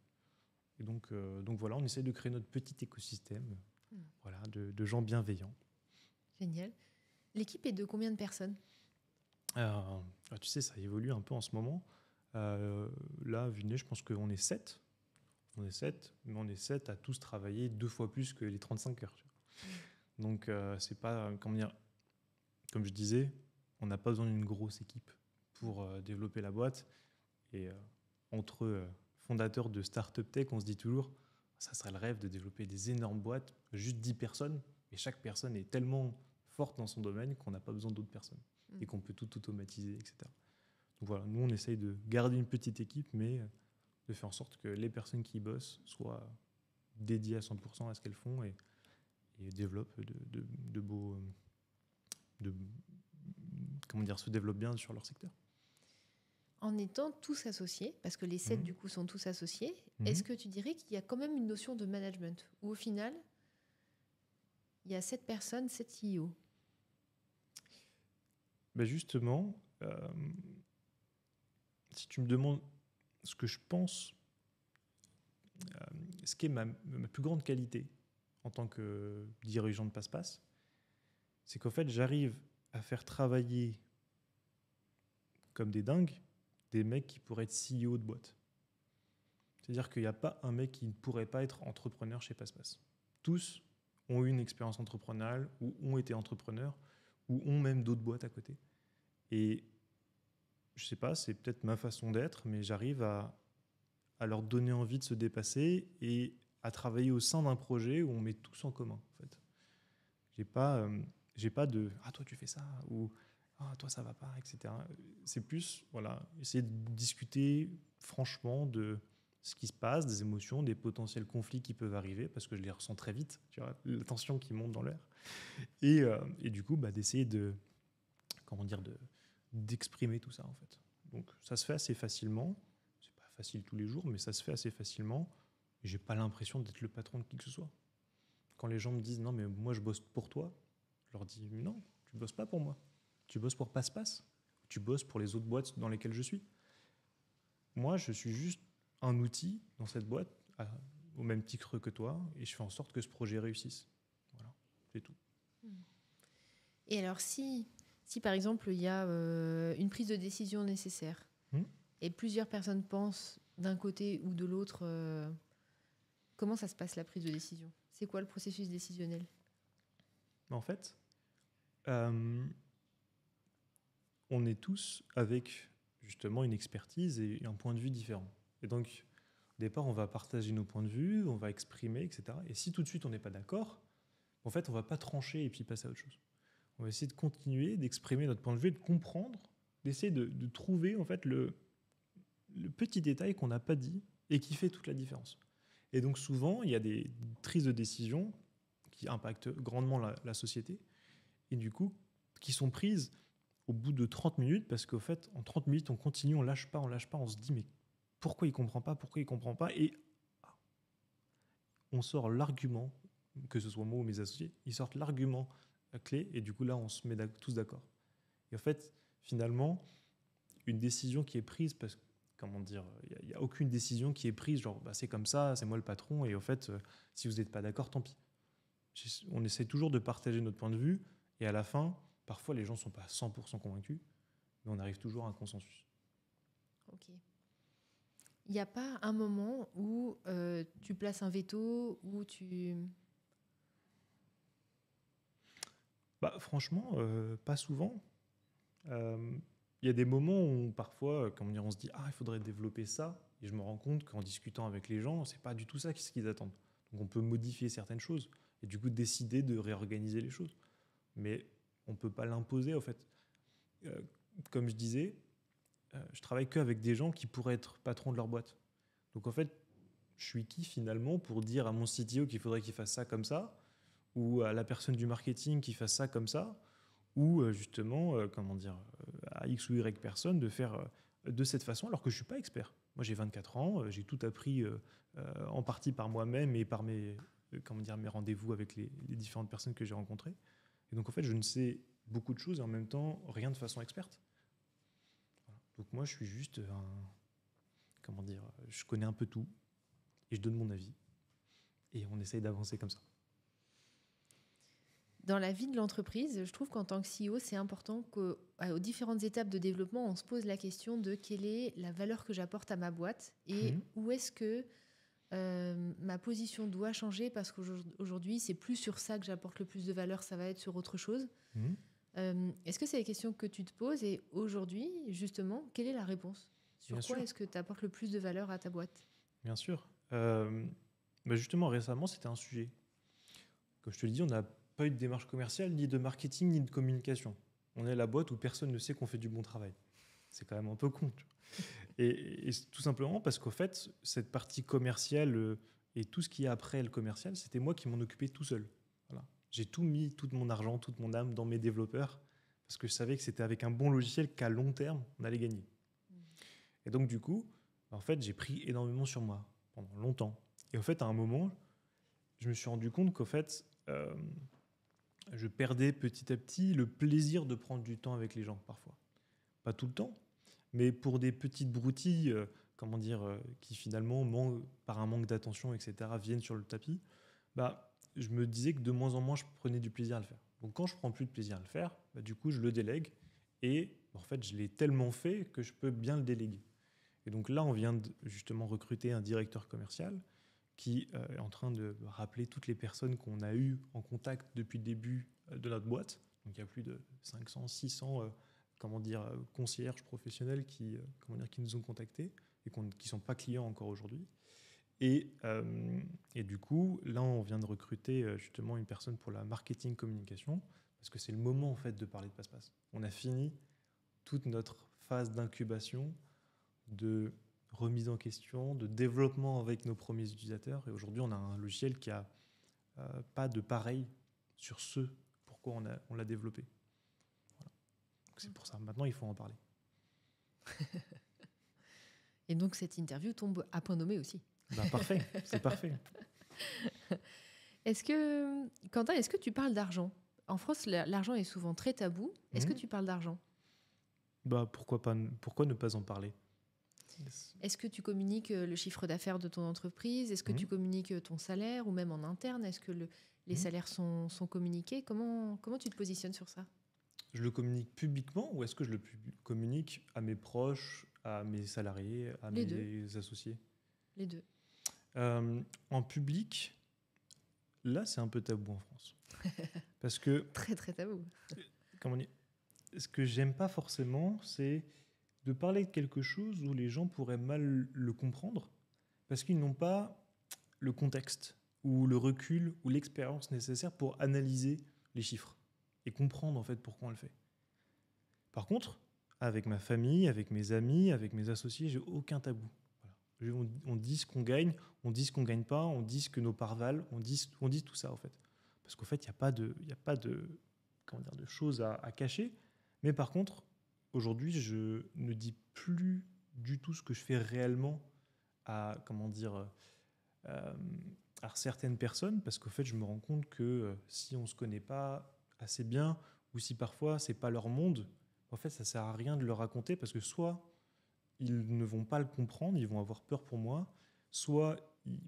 Et donc voilà, on essaie de créer notre petit écosystème de gens bienveillants. Génial. L'équipe est de combien de personnes ? Tu sais, ça évolue un peu en ce moment. Là, Vunet, je pense qu'on est 7. On est 7, mais on est 7 à tous travailler 2 fois plus que les 35 heures. Donc, c'est pas, comme je disais, on n'a pas besoin d'une grosse équipe pour développer la boîte. Et entre fondateurs de start-up tech, on se dit toujours, ça serait le rêve de développer des énormes boîtes, juste 10 personnes, et chaque personne est tellement forte dans son domaine qu'on n'a pas besoin d'autres personnes et qu'on peut tout automatiser, etc. Donc voilà, nous on essaye de garder une petite équipe, mais de faire en sorte que les personnes qui y bossent soient dédiées à 100% à ce qu'elles font et développent se développent bien sur leur secteur. En étant tous associés, parce que les 7 du coup sont tous associés, est-ce que tu dirais qu'il y a quand même une notion de management, où au final, il y a 7 personnes, 7 CEO? Ben justement, si tu me demandes ce que je pense, ce qui est ma plus grande qualité en tant que dirigeant de Passe-Passe, c'est qu'en fait, j'arrive à faire travailler comme des dingues des mecs qui pourraient être CEO de boîte. C'est-à-dire qu'il n'y a pas un mec qui ne pourrait pas être entrepreneur chez Passe-Passe. Tous ont eu une expérience entrepreneuriale ou ont été entrepreneurs ou ont même d'autres boîtes à côté. Et je ne sais pas, c'est peut-être ma façon d'être, mais j'arrive à leur donner envie de se dépasser et à travailler au sein d'un projet où on met tous en commun. En fait. J'ai pas de « Ah, toi, tu fais ça » ou « Ah, toi, ça va pas », etc. C'est plus, essayer de discuter franchement de ce qui se passe, des émotions, des potentiels conflits qui peuvent arriver, parce que je les ressens très vite, tu vois, la tension qui monte dans l'air. Et du coup, d'essayer d'exprimer tout ça, en fait. Donc, ça se fait assez facilement. C'est pas facile tous les jours, mais ça se fait assez facilement. Et j'ai pas l'impression d'être le patron de qui que ce soit. Quand les gens me disent « Non, mais moi, je bosse pour toi », je leur dis « Non, tu bosses pas pour moi. Tu bosses pour Passe-Passe. Tu bosses pour les autres boîtes dans lesquelles je suis. Moi, je suis juste un outil dans cette boîte, au même titre que toi, et je fais en sorte que ce projet réussisse. » Voilà, c'est tout. Et alors, si par exemple, il y a une prise de décision nécessaire et plusieurs personnes pensent d'un côté ou de l'autre, comment ça se passe la prise de décision ? C'est quoi le processus décisionnel ? En fait, on est tous avec justement une expertise et un point de vue différent. Et donc, au départ, on va partager nos points de vue, on va exprimer, etc. Et si tout de suite on n'est pas d'accord, en fait, on ne va pas trancher et puis passer à autre chose. On va essayer de continuer, d'exprimer notre point de vue, de comprendre, d'essayer de trouver en fait le petit détail qu'on n'a pas dit et qui fait toute la différence. Et donc souvent, il y a des prises de décision qui impactent grandement la société et du coup, qui sont prises au bout de 30 minutes parce qu'au fait, en 30 minutes, on continue, on lâche pas, on se dit mais pourquoi il comprend pas et on sort l'argument, que ce soit moi ou mes associés, ils sortent l'argument clé et du coup là, on se met tous d'accord. Et en fait, finalement, une décision qui est prise parce que il n'y a aucune décision qui est prise, genre c'est comme ça, c'est moi le patron, et au fait, si vous n'êtes pas d'accord, tant pis. On essaie toujours de partager notre point de vue, et à la fin, parfois les gens ne sont pas 100% convaincus, mais on arrive toujours à un consensus. Ok. Il n'y a pas un moment où tu places un veto, où tu... Franchement, pas souvent. Il y a des moments où parfois, on se dit « Ah, il faudrait développer ça », et je me rends compte qu'en discutant avec les gens, c'est pas du tout ça ce qu'ils attendent. Donc on peut modifier certaines choses, et du coup décider de réorganiser les choses. Mais On ne peut pas l'imposer, en fait. Comme je disais, je travaille qu'avec des gens qui pourraient être patrons de leur boîte. Donc, en fait, je suis qui, finalement, pour dire à mon CTO qu'il faudrait qu'il fasse ça comme ça, ou à la personne du marketing qui fasse ça comme ça, ou justement, à X ou Y personne de faire de cette façon, alors que je ne suis pas expert. Moi, j'ai 24 ans, j'ai tout appris en partie par moi-même et par mes rendez-vous avec les différentes personnes que j'ai rencontrées. Et donc, en fait, je ne sais beaucoup de choses et en même temps, rien de façon experte. Voilà. Donc, moi, je suis juste je connais un peu tout et je donne mon avis. Et on essaye d'avancer comme ça. Dans la vie de l'entreprise, je trouve qu'en tant que CEO, c'est important qu'aux différentes étapes de développement, on se pose la question de quelle est la valeur que j'apporte à ma boîte et où est-ce que ma position doit changer parce qu'aujourd'hui, c'est plus sur ça que j'apporte le plus de valeur, ça va être sur autre chose. Est-ce que c'est des questions que tu te poses et aujourd'hui, justement, quelle est la réponse ? Sur quoi est-ce que tu apportes le plus de valeur à ta boîte ? Bien sûr. Justement, récemment, c'était un sujet. Comme je te l'ai dit, on n'a pas eu de démarche commerciale, ni de marketing, ni de communication. On est la boîte où personne ne sait qu'on fait du bon travail. C'est quand même un peu con. Et tout simplement parce qu'au fait, cette partie commerciale et tout ce qui est après le commercial, c'était moi qui m'en occupais tout seul. Voilà. J'ai tout mis, tout mon argent, toute mon âme dans mes développeurs parce que je savais que c'était avec un bon logiciel qu'à long terme, on allait gagner. Et donc, du coup, en fait, j'ai pris énormément sur moi pendant longtemps. Et au fait, à un moment, je me suis rendu compte qu'au fait, je perdais petit à petit le plaisir de prendre du temps avec les gens, parfois. Pas tout le temps, mais pour des petites broutilles, qui finalement, par un manque d'attention, etc., viennent sur le tapis, je me disais que de moins en moins, je prenais du plaisir à le faire. Donc quand je prends plus de plaisir à le faire, du coup, je le délègue. Et en fait, je l'ai tellement fait que je peux bien le déléguer. Et donc là, on vient justement recruter un directeur commercial qui est en train de rappeler toutes les personnes qu'on a eues en contact depuis le début de notre boîte. Donc il y a plus de 500, 600 concierges professionnels qui nous ont contactés et qui ne sont pas clients encore aujourd'hui. Et du coup, là, on vient de recruter justement une personne pour la marketing communication parce que c'est le moment en fait de parler de passe-passe. On a fini toute notre phase d'incubation, de remise en question, de développement avec nos premiers utilisateurs. Et aujourd'hui, on a un logiciel qui n'a pas de pareil sur ce pourquoi on l'a développé. Voilà. Donc c'est pour ça. Maintenant, il faut en parler. Et donc, cette interview tombe à point nommé aussi. Parfait, c'est parfait. Quentin, est-ce que tu parles d'argent ? En France, l'argent est souvent très tabou. Est-ce que tu parles d'argent ? Pourquoi ne pas en parler ? Est-ce que tu communiques le chiffre d'affaires de ton entreprise ? Est-ce que tu communiques ton salaire ou même en interne ? Est-ce que les salaires sont communiqués ? Comment tu te positionnes sur ça ? Je le communique publiquement ou est-ce que je le communique à mes proches, à mes salariés, à mes associés ? Les deux. En public, là, c'est un peu tabou en France. Parce que... Très, très tabou. Ce que j'aime pas forcément, c'est de parler de quelque chose où les gens pourraient mal le comprendre parce qu'ils n'ont pas le contexte ou le recul ou l'expérience nécessaire pour analyser les chiffres et comprendre en fait pourquoi on le fait. Par contre, avec ma famille, avec mes amis, avec mes associés, j'ai aucun tabou. Voilà. On dit ce qu'on gagne, on dit ce qu'on gagne pas, on dit ce que nos parts valent, on dit tout ça en fait. Parce qu'en fait, il n'y a pas de choses à cacher. Mais par contre, aujourd'hui, je ne dis plus du tout ce que je fais réellement à certaines personnes, parce qu'au fait, je me rends compte que si on ne se connaît pas assez bien, ou si parfois ce n'est pas leur monde, en fait, ça ne sert à rien de leur raconter, parce que soit ils ne vont pas le comprendre, ils vont avoir peur pour moi, soit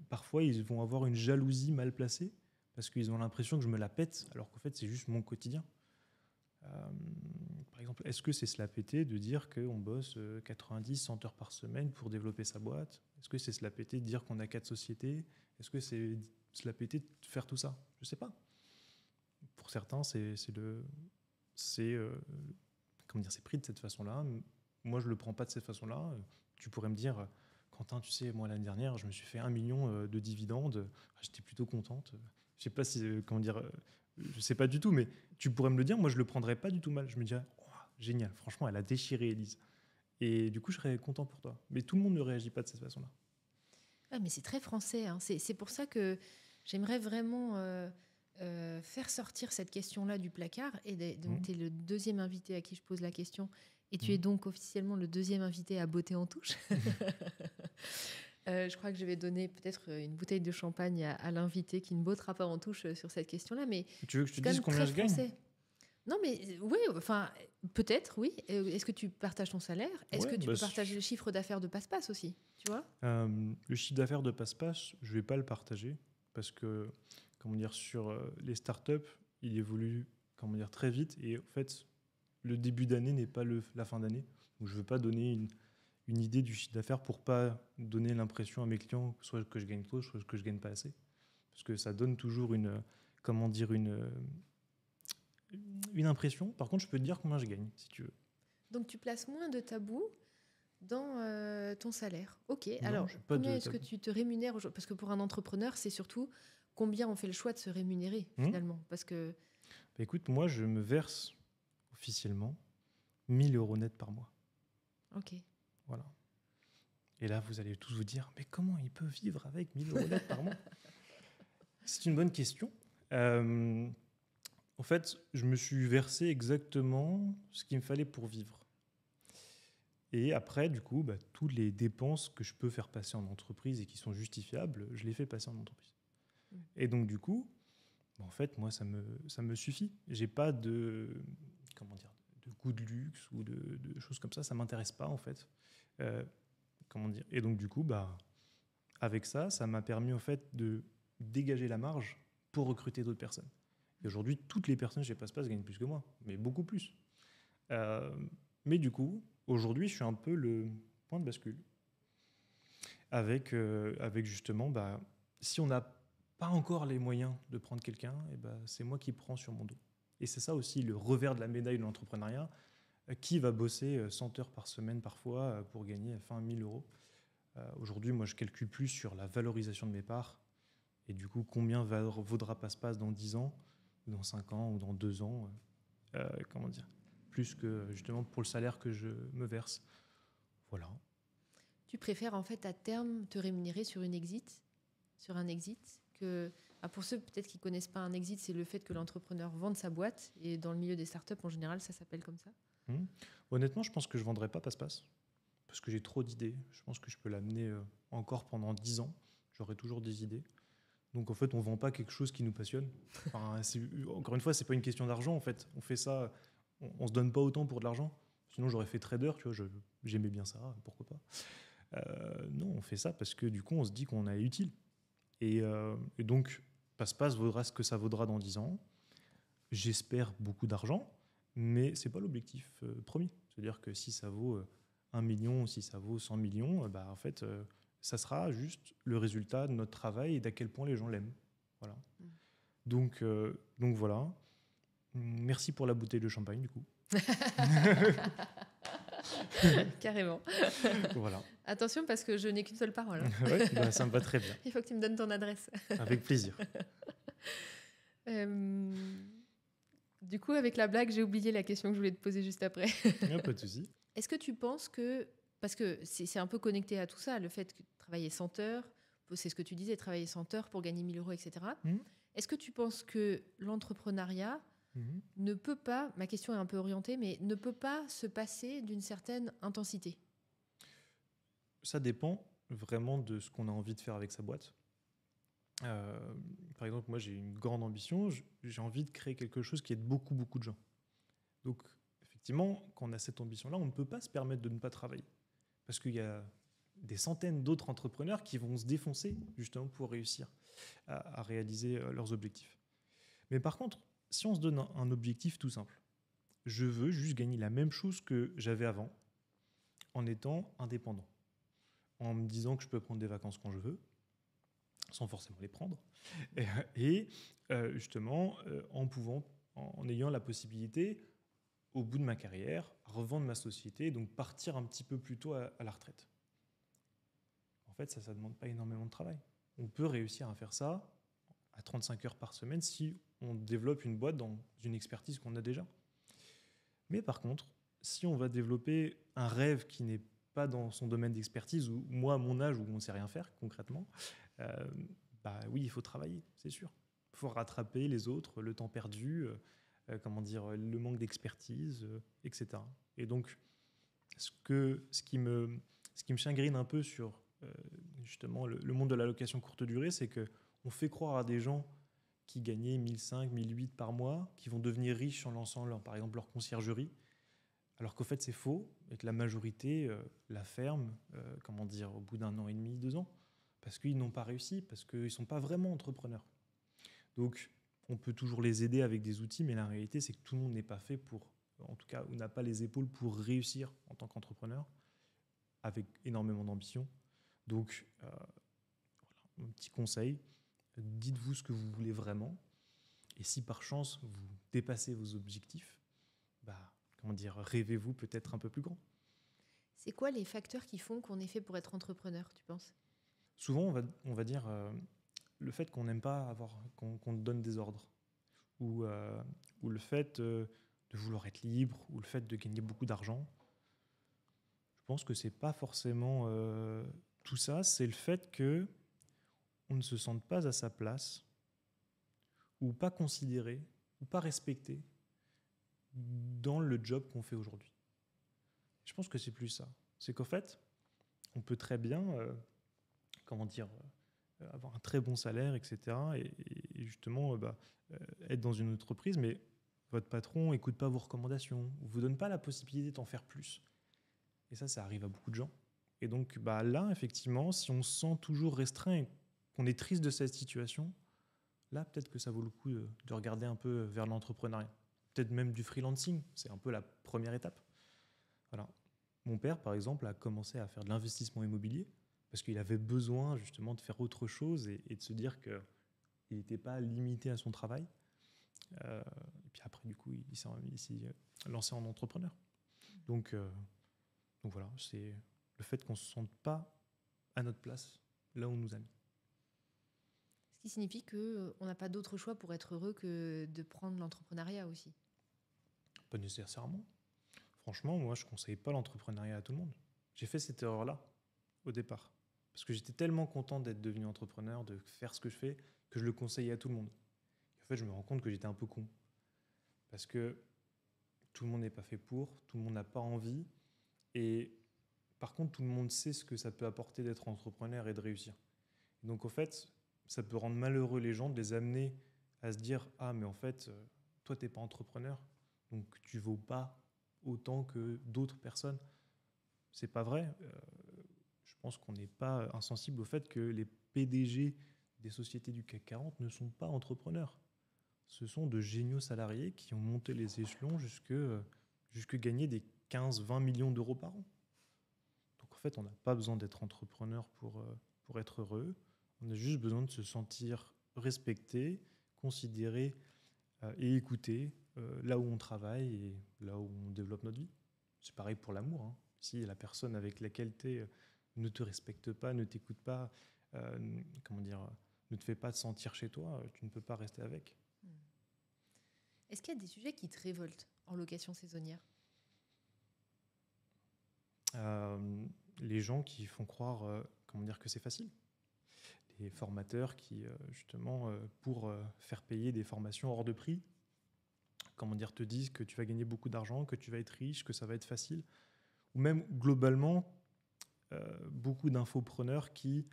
parfois ils vont avoir une jalousie mal placée, parce qu'ils ont l'impression que je me la pète, alors qu'en fait, c'est juste mon quotidien. Par exemple, est-ce que c'est se la péter de dire qu'on bosse 90, 100 heures par semaine pour développer sa boîte ? Est-ce que c'est se la péter de dire qu'on a 4 sociétés ? Est-ce que c'est se la péter de faire tout ça ? Je ne sais pas. Pour certains, c'est pris de cette façon-là. Moi, je ne le prends pas de cette façon-là. Tu pourrais me dire, Quentin, tu sais, moi, l'année dernière, je me suis fait 1 million de dividendes. J'étais plutôt contente. Je ne sais pas si, je sais pas du tout, mais tu pourrais me le dire, moi je le prendrais pas du tout mal. Je me dirais, oh, génial, franchement, elle a déchiré Élise. Et du coup, je serais content pour toi. Mais tout le monde ne réagit pas de cette façon-là. Ah, mais c'est très français, hein. C'est pour ça que j'aimerais vraiment faire sortir cette question-là du placard. Et donc, tu es le deuxième invité à qui je pose la question. Et tu es donc officiellement le deuxième invité à botter en touche. Je crois que je vais donner peut-être une bouteille de champagne à l'invité qui ne bottera pas en touche sur cette question-là. Mais tu veux que je te dise combien je gagne? Non, mais oui, enfin, peut-être, oui. Est-ce que tu partages ton salaire? Est-ce que tu peux partager le chiffre d'affaires de Passe-Passe aussi? Tu vois le chiffre d'affaires de Passe-Passe, je ne vais pas le partager parce que, comment dire, sur les startups, il évolue, comment dire, très vite. Et en fait, le début d'année n'est pas la fin d'année. Donc, je ne veux pas donner une idée du chiffre d'affaires pour pas donner l'impression à mes clients soit que je gagne trop, soit que je gagne pas assez. Parce que ça donne toujours comment dire, une impression. Par contre, je peux te dire combien je gagne, si tu veux. Donc, tu places moins de tabous dans ton salaire. Ok, non, alors combien est-ce que tu te rémunères aujourd'hui? Parce que pour un entrepreneur, c'est surtout combien on fait le choix de se rémunérer finalement. Parce que... Bah, écoute, moi, je me verse officiellement 1 000 € net par mois. Ok. Voilà. Et là, vous allez tous vous dire, mais comment il peut vivre avec 1 000 € net par mois? C'est une bonne question. En fait, je me suis versé exactement ce qu'il me fallait pour vivre. Et après, du coup, toutes les dépenses que je peux faire passer en entreprise et qui sont justifiables, je les fais passer en entreprise. Et donc, du coup, en fait, moi, ça me suffit. J'ai pas de goût de luxe ou de choses comme ça. Ça m'intéresse pas, en fait. Et donc, du coup, avec ça, ça m'a permis, en fait, de dégager la marge pour recruter d'autres personnes. Et aujourd'hui, toutes les personnes chez Passe-Passe gagnent plus que moi, mais beaucoup plus. Mais du coup, aujourd'hui, je suis un peu le point de bascule. Avec justement, si on n'a pas encore les moyens de prendre quelqu'un, c'est moi qui prends sur mon dos. Et c'est ça aussi le revers de la médaille de l'entrepreneuriat. Qui va bosser 100 heures par semaine parfois pour gagner 1 000 €? Aujourd'hui, moi, je ne calcule plus sur la valorisation de mes parts. Et du coup, combien vaudra Passe-Passe dans 10 ans, ou dans 5 ans, ou dans 2 ans plus que justement pour le salaire que je me verse. Voilà. Tu préfères en fait à terme te rémunérer sur un exit que... pour ceux peut-être qui ne connaissent pas un exit, c'est le fait que l'entrepreneur vende sa boîte. Et dans le milieu des startups, en général, ça s'appelle comme ça. Honnêtement, je pense que je ne vendrai pas Passe-Passe parce que j'ai trop d'idées. Je pense que je peux l'amener encore pendant 10 ans. J'aurai toujours des idées. Donc en fait, on ne vend pas quelque chose qui nous passionne. Encore une fois, ce n'est pas une question d'argent. En fait, on fait ça, on ne se donne pas autant pour de l'argent. Sinon, j'aurais fait trader, tu vois, j'aimais bien ça, pourquoi pas. Non, on fait ça parce que du coup, on se dit qu'on est utile. Et donc, Passe-Passe vaudra ce que ça vaudra dans 10 ans. J'espère beaucoup d'argent, mais ce n'est pas l'objectif premier. C'est-à-dire que si ça vaut 1 million ou si ça vaut 100 millions, en fait, ça sera juste le résultat de notre travail et d'à quel point les gens l'aiment. Voilà. Donc voilà. Merci pour la bouteille de champagne, du coup. Carrément. Voilà. Attention, parce que je n'ai qu'une seule parole. Ouais, ça me va très bien. Il faut que tu me donnes ton adresse. Avec plaisir. Du coup, avec la blague, j'ai oublié la question que je voulais te poser juste après. Pas de souci. Est-ce que tu penses que... Parce que c'est un peu connecté à tout ça, le fait que travailler 100 heures, c'est ce que tu disais, travailler 100 heures pour gagner 1 000 €, etc. Est-ce que tu penses que l'entrepreneuriat ne peut pas, ma question est un peu orientée, mais ne peut pas se passer d'une certaine intensité? Ça dépend vraiment de ce qu'on a envie de faire avec sa boîte. Par exemple, moi j'ai une grande ambition, j'ai envie de créer quelque chose qui aide beaucoup, beaucoup de gens. Donc effectivement, quand on a cette ambition-là, on ne peut pas se permettre de ne pas travailler. Parce qu'il y a des centaines d'autres entrepreneurs qui vont se défoncer justement pour réussir à réaliser leurs objectifs. Mais par contre, si on se donne un objectif tout simple, je veux juste gagner la même chose que j'avais avant en étant indépendant, en me disant que je peux prendre des vacances quand je veux, sans forcément les prendre, et justement en ayant la possibilité, au bout de ma carrière, revendre ma société, donc partir un petit peu plus tôt à la retraite. En fait, ça ne demande pas énormément de travail. On peut réussir à faire ça à 35 heures par semaine si on développe une boîte dans une expertise qu'on a déjà. Mais par contre, si on va développer un rêve qui n'est pas dans son domaine d'expertise, ou moi, à mon âge, où on ne sait rien faire concrètement, oui, il faut travailler, c'est sûr. Il faut rattraper les autres, le temps perdu, le manque d'expertise, etc. Et donc, ce qui me chagrine un peu sur justement le monde de la location courte durée, c'est qu'on fait croire à des gens qui gagnaient 1 500, 1 800 par mois, qui vont devenir riches en lançant, par exemple, leur conciergerie, alors qu'au fait, c'est faux, et que la majorité la ferme, au bout d'1 an et demi, 2 ans, parce qu'ils n'ont pas réussi, parce qu'ils ne sont pas vraiment entrepreneurs. Donc, on peut toujours les aider avec des outils, mais la réalité, c'est que tout le monde n'est pas fait pour, en tout cas, ou n'a pas les épaules pour réussir en tant qu'entrepreneur, avec énormément d'ambition. Donc, un petit conseil, dites-vous ce que vous voulez vraiment, et si par chance, vous dépassez vos objectifs, rêvez-vous peut-être un peu plus grand. C'est quoi les facteurs qui font qu'on est fait pour être entrepreneur, tu penses ? Souvent, on va dire le fait qu'on n'aime pas qu'on donne des ordres, ou le fait de vouloir être libre, ou le fait de gagner beaucoup d'argent. Je pense que c'est pas forcément tout ça, c'est le fait que on ne se sente pas à sa place, ou pas considéré, ou pas respecté dans le job qu'on fait aujourd'hui. Je pense que c'est plus ça. C'est qu'en fait, on peut très bien avoir un très bon salaire, etc. Et justement, être dans une entreprise, mais votre patron n'écoute pas vos recommandations, ou vous donne pas la possibilité d'en faire plus. Et ça arrive à beaucoup de gens. Et donc là, effectivement, si on se sent toujours restreint et qu'on est triste de cette situation, là, peut-être que ça vaut le coup de regarder un peu vers l'entrepreneuriat. Peut-être même du freelancing, c'est un peu la première étape. Voilà. Mon père, par exemple, a commencé à faire de l'investissement immobilier parce qu'il avait besoin justement de faire autre chose et de se dire qu'il n'était pas limité à son travail. Et puis après, du coup, il s'est lancé en entrepreneur. Donc voilà, c'est le fait qu'on ne se sente pas à notre place, là où on nous a mis. Ce qui signifie qu'on n'a pas d'autre choix pour être heureux que de prendre l'entrepreneuriat aussi. Pas nécessairement. Franchement, moi, je ne conseille pas l'entrepreneuriat à tout le monde. J'ai fait cette erreur-là au départ. Parce que j'étais tellement content d'être devenu entrepreneur, de faire ce que je fais, que je le conseillais à tout le monde. Et en fait, je me rends compte que j'étais un peu con. Parce que tout le monde n'est pas fait pour, tout le monde n'a pas envie. Et par contre, tout le monde sait ce que ça peut apporter d'être entrepreneur et de réussir. Et donc, au fait, ça peut rendre malheureux les gens, de les amener à se dire « Ah, mais en fait, toi, tu n'es pas entrepreneur, donc tu ne vaux pas autant que d'autres personnes. » C'est pas vrai. Je pense qu'on n'est pas insensible au fait que les PDG des sociétés du CAC 40 ne sont pas entrepreneurs. Ce sont de géniaux salariés qui ont monté les échelons jusque gagner des 15-20 millions d'euros par an. Donc en fait, on n'a pas besoin d'être entrepreneur pour être heureux. On a juste besoin de se sentir respecté, considéré et écouté là où on travaille et là où on développe notre vie. C'est pareil pour l'amour. Hein. Si la personne avec laquelle tu es ne te respecte pas, ne t'écoute pas, ne te fait pas te sentir chez toi, tu ne peux pas rester avec. Est-ce qu'il y a des sujets qui te révoltent en location saisonnière ? Les gens qui font croire que c'est facile. Les formateurs qui, justement, pour faire payer des formations hors de prix, te disent que tu vas gagner beaucoup d'argent, que tu vas être riche, que ça va être facile. Ou même, globalement, beaucoup d'infopreneurs qui,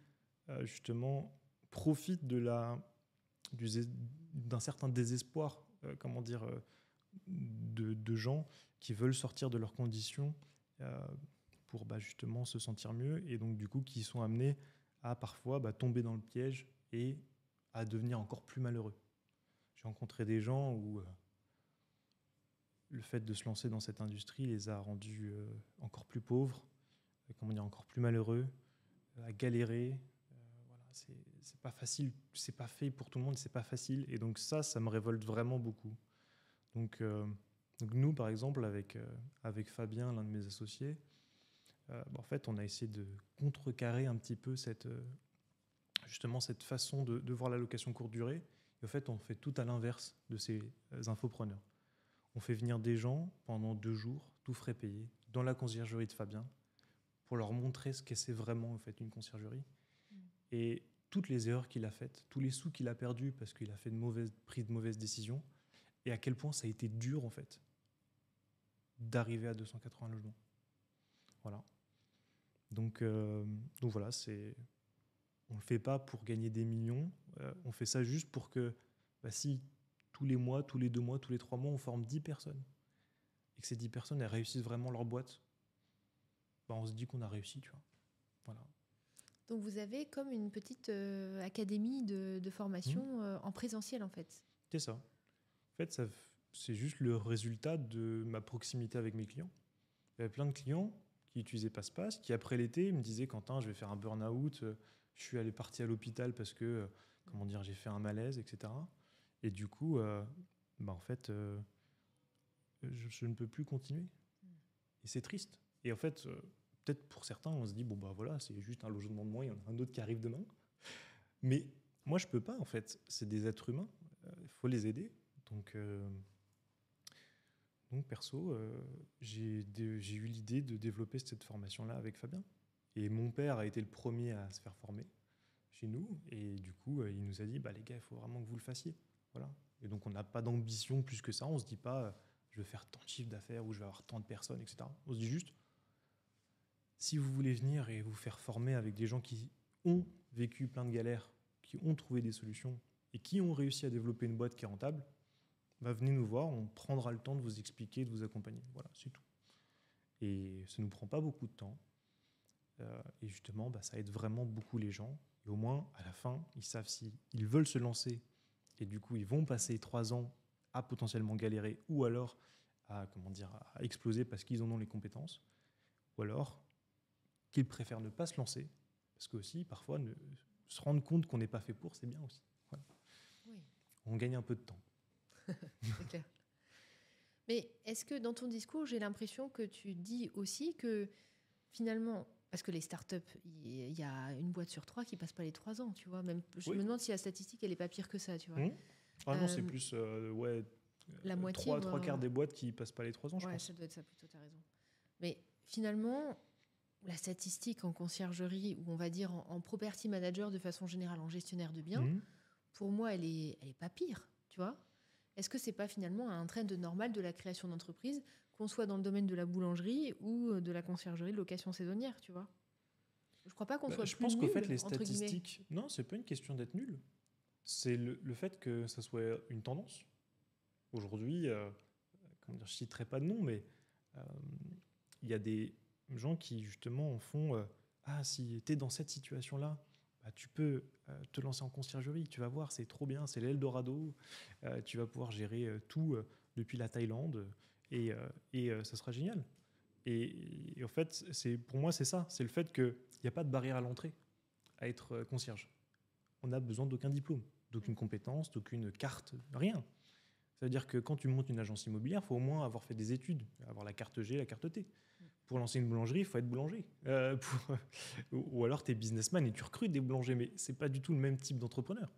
justement, profitent d'un certain désespoir, de gens qui veulent sortir de leurs conditions pour justement se sentir mieux, et donc du coup qui sont amenés à parfois tomber dans le piège et à devenir encore plus malheureux. J'ai rencontré des gens où le fait de se lancer dans cette industrie les a rendus encore plus pauvres, encore plus malheureux, à galérer. C'est pas facile, c'est pas fait pour tout le monde, c'est pas facile, et donc ça me révolte vraiment beaucoup. Donc nous, par exemple, avec Fabien, l'un de mes associés, en fait, on a essayé de contrecarrer un petit peu justement cette façon de voir la location courte durée. Et en fait, on fait tout à l'inverse de ces infopreneurs. On fait venir des gens pendant 2 jours, tout frais payés, dans la conciergerie de Fabien, pour leur montrer ce que c'est vraiment en fait une conciergerie. Et toutes les erreurs qu'il a faites, tous les sous qu'il a perdus parce qu'il a fait pris de mauvaises décisions, et à quel point ça a été dur en fait d'arriver à 280 logements. Voilà. Donc voilà, on ne le fait pas pour gagner des millions, on fait ça juste pour que si tous les mois, tous les 2 mois, tous les 3 mois, on forme 10 personnes, et que ces 10 personnes elles réussissent vraiment leur boîte, on se dit qu'on a réussi, tu vois. Voilà. Donc vous avez comme une petite académie de formation en présentiel en fait. C'est ça. En fait, c'est juste le résultat de ma proximité avec mes clients. Il y avait plein de clients qui utilisaient Passe-Passe, qui après l'été me disaient « Quentin, je vais faire un burn-out, je suis parti à l'hôpital parce que j'ai fait un malaise, etc. » Et du coup, en fait, je ne peux plus continuer. Et c'est triste. Et en fait, peut-être pour certains, on se dit « Bon, voilà, c'est juste un logement de moins, il y en a un autre qui arrive demain. » Mais moi, je ne peux pas, en fait. C'est des êtres humains. Il faut les aider. Donc perso, j'ai eu l'idée de développer cette formation-là avec Fabien. Et mon père a été le premier à se faire former chez nous. Et du coup, il nous a dit, les gars, il faut vraiment que vous le fassiez. Voilà. Et donc, on n'a pas d'ambition plus que ça. On ne se dit pas, je vais faire tant de chiffre d'affaires ou je vais avoir tant de personnes, etc. On se dit juste, si vous voulez venir et vous faire former avec des gens qui ont vécu plein de galères, qui ont trouvé des solutions et qui ont réussi à développer une boîte qui est rentable, venez nous voir, on prendra le temps de vous expliquer, de vous accompagner. Voilà, c'est tout. Et ça ne nous prend pas beaucoup de temps. Et justement, ça aide vraiment beaucoup les gens. Et au moins, à la fin, ils savent s'ils veulent se lancer. Et du coup, ils vont passer 3 ans à potentiellement galérer ou alors à exploser parce qu'ils en ont les compétences. Ou alors qu'ils préfèrent ne pas se lancer. Parce que aussi, parfois, se rendre compte qu'on n'est pas fait pour, c'est bien aussi. Voilà. Oui. On gagne un peu de temps. C'est clair. Mais est-ce que dans ton discours, j'ai l'impression que tu dis aussi que finalement, parce que les startups, il y a une boîte sur 3 qui passe pas les 3 ans, tu vois. Même, je me demande si la statistique, elle est pas pire que ça, tu vois. Non, c'est plus la moitié, 3 quarts des boîtes qui passent pas les 3 ans, je pense. Ça doit être ça plutôt, tu as raison. Mais finalement, la statistique en conciergerie, ou on va dire en property manager de façon générale, en gestionnaire de biens, pour moi, elle est pas pire, tu vois. Est-ce que c'est pas finalement un trend normal de la création d'entreprise, qu'on soit dans le domaine de la boulangerie ou de la conciergerie de location saisonnière, tu vois? Je crois pas qu'on soit je plus pense nul, qu'en fait, les statistiques... Non, c'est pas une question d'être nul. C'est le fait que ça soit une tendance. Aujourd'hui, je citerai pas de nom, mais il y a des gens qui, justement, en font... si tu es dans cette situation-là, tu peux te lancer en conciergerie, tu vas voir, c'est trop bien, c'est l'Eldorado, tu vas pouvoir gérer tout depuis la Thaïlande et ça sera génial. Et en fait, pour moi, c'est ça, c'est le fait qu'il n'y a pas de barrière à l'entrée à être concierge. On n'a besoin d'aucun diplôme, d'aucune compétence, d'aucune carte, rien. Ça veut dire que quand tu montes une agence immobilière, il faut au moins avoir fait des études, avoir la carte G, la carte T. Pour lancer une boulangerie, il faut être boulanger. Ou alors, tu es businessman et tu recrutes des boulangers, mais ce n'est pas du tout le même type d'entrepreneur.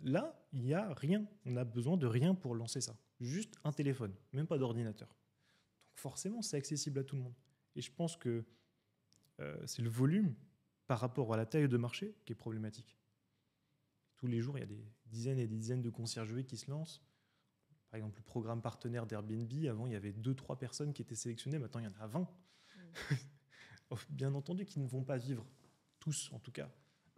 Là, il n'y a rien. On a besoin de rien pour lancer ça. Juste un téléphone, même pas d'ordinateur. Donc forcément, c'est accessible à tout le monde. Et je pense que c'est le volume par rapport à la taille de marché qui est problématique. Tous les jours, il y a des dizaines et des dizaines de conciergeries qui se lancent. Par exemple, le programme partenaire d'Airbnb, avant, il y avait 2-3 personnes qui étaient sélectionnées. Maintenant, il y en a 20. Bien entendu qu'ils ne vont pas vivre, tous en tout cas.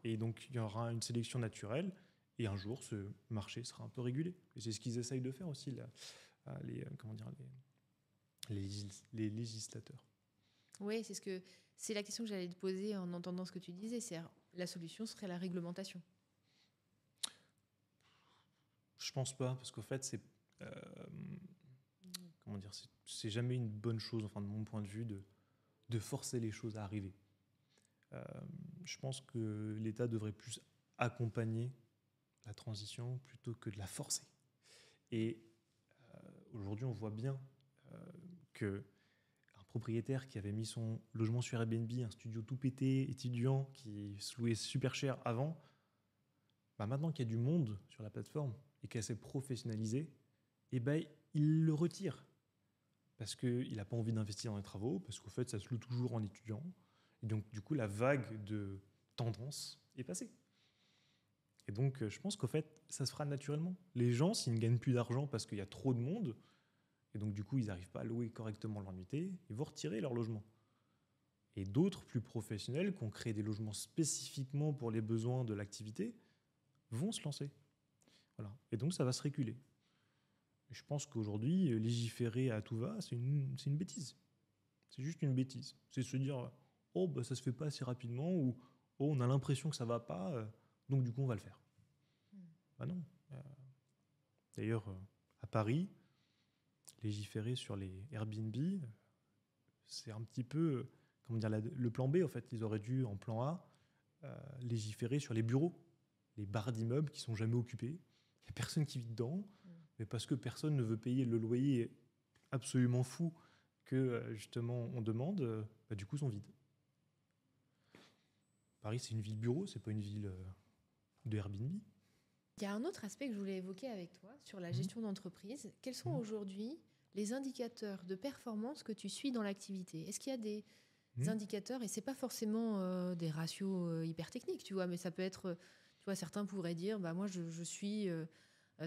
Et donc, il y aura une sélection naturelle. Et un jour, ce marché sera un peu régulé. Et c'est ce qu'ils essayent de faire aussi, les législateurs. Oui, c'est la question que j'allais te poser en entendant ce que tu disais. C'est la solution serait la réglementation. Je pense pas, parce qu'en fait, c'est jamais une bonne chose, enfin de mon point de vue, de forcer les choses à arriver. Je pense que l'État devrait plus accompagner la transition plutôt que de la forcer. Et aujourd'hui, on voit bien qu'un propriétaire qui avait mis son logement sur Airbnb, un studio tout pété, étudiant, qui se louait super cher avant, maintenant qu'il y a du monde sur la plateforme et qu'elle s'est professionnalisée, il le retire. Parce qu'il n'a pas envie d'investir dans les travaux, parce qu'au fait, ça se loue toujours en étudiant. Et donc, du coup, la vague de tendance est passée. Et donc, je pense qu'au fait, ça se fera naturellement. Les gens, s'ils ne gagnent plus d'argent parce qu'il y a trop de monde, et donc, du coup, ils n'arrivent pas à louer correctement leur nuitée, ils vont retirer leur logement. Et d'autres, plus professionnels, qui ont créé des logements spécifiquement pour les besoins de l'activité, vont se lancer. Voilà. Et donc, ça va se réguler. Et je pense qu'aujourd'hui, légiférer à tout va, c'est une bêtise. C'est juste une bêtise. C'est se dire, ça se fait pas assez rapidement, ou on a l'impression que ça va pas, donc du coup, on va le faire. Non. D'ailleurs, à Paris, légiférer sur les Airbnb, c'est un petit peu, le plan B, en fait. Ils auraient dû, en plan A, légiférer sur les bureaux, les barres d'immeubles qui sont jamais occupés. Il n'y a personne qui vit dedans, mais parce que personne ne veut payer le loyer absolument fou que, justement, on demande, du coup, sont vides. Paris, c'est une ville bureau, c'est pas une ville de Airbnb. Il y a un autre aspect que je voulais évoquer avec toi sur la gestion d'entreprise. Quels sont aujourd'hui les indicateurs de performance que tu suis dans l'activité? Est-ce qu'il y a des indicateurs, et c'est pas forcément des ratios hyper techniques, tu vois, mais ça peut être, tu vois, certains pourraient dire, moi je suis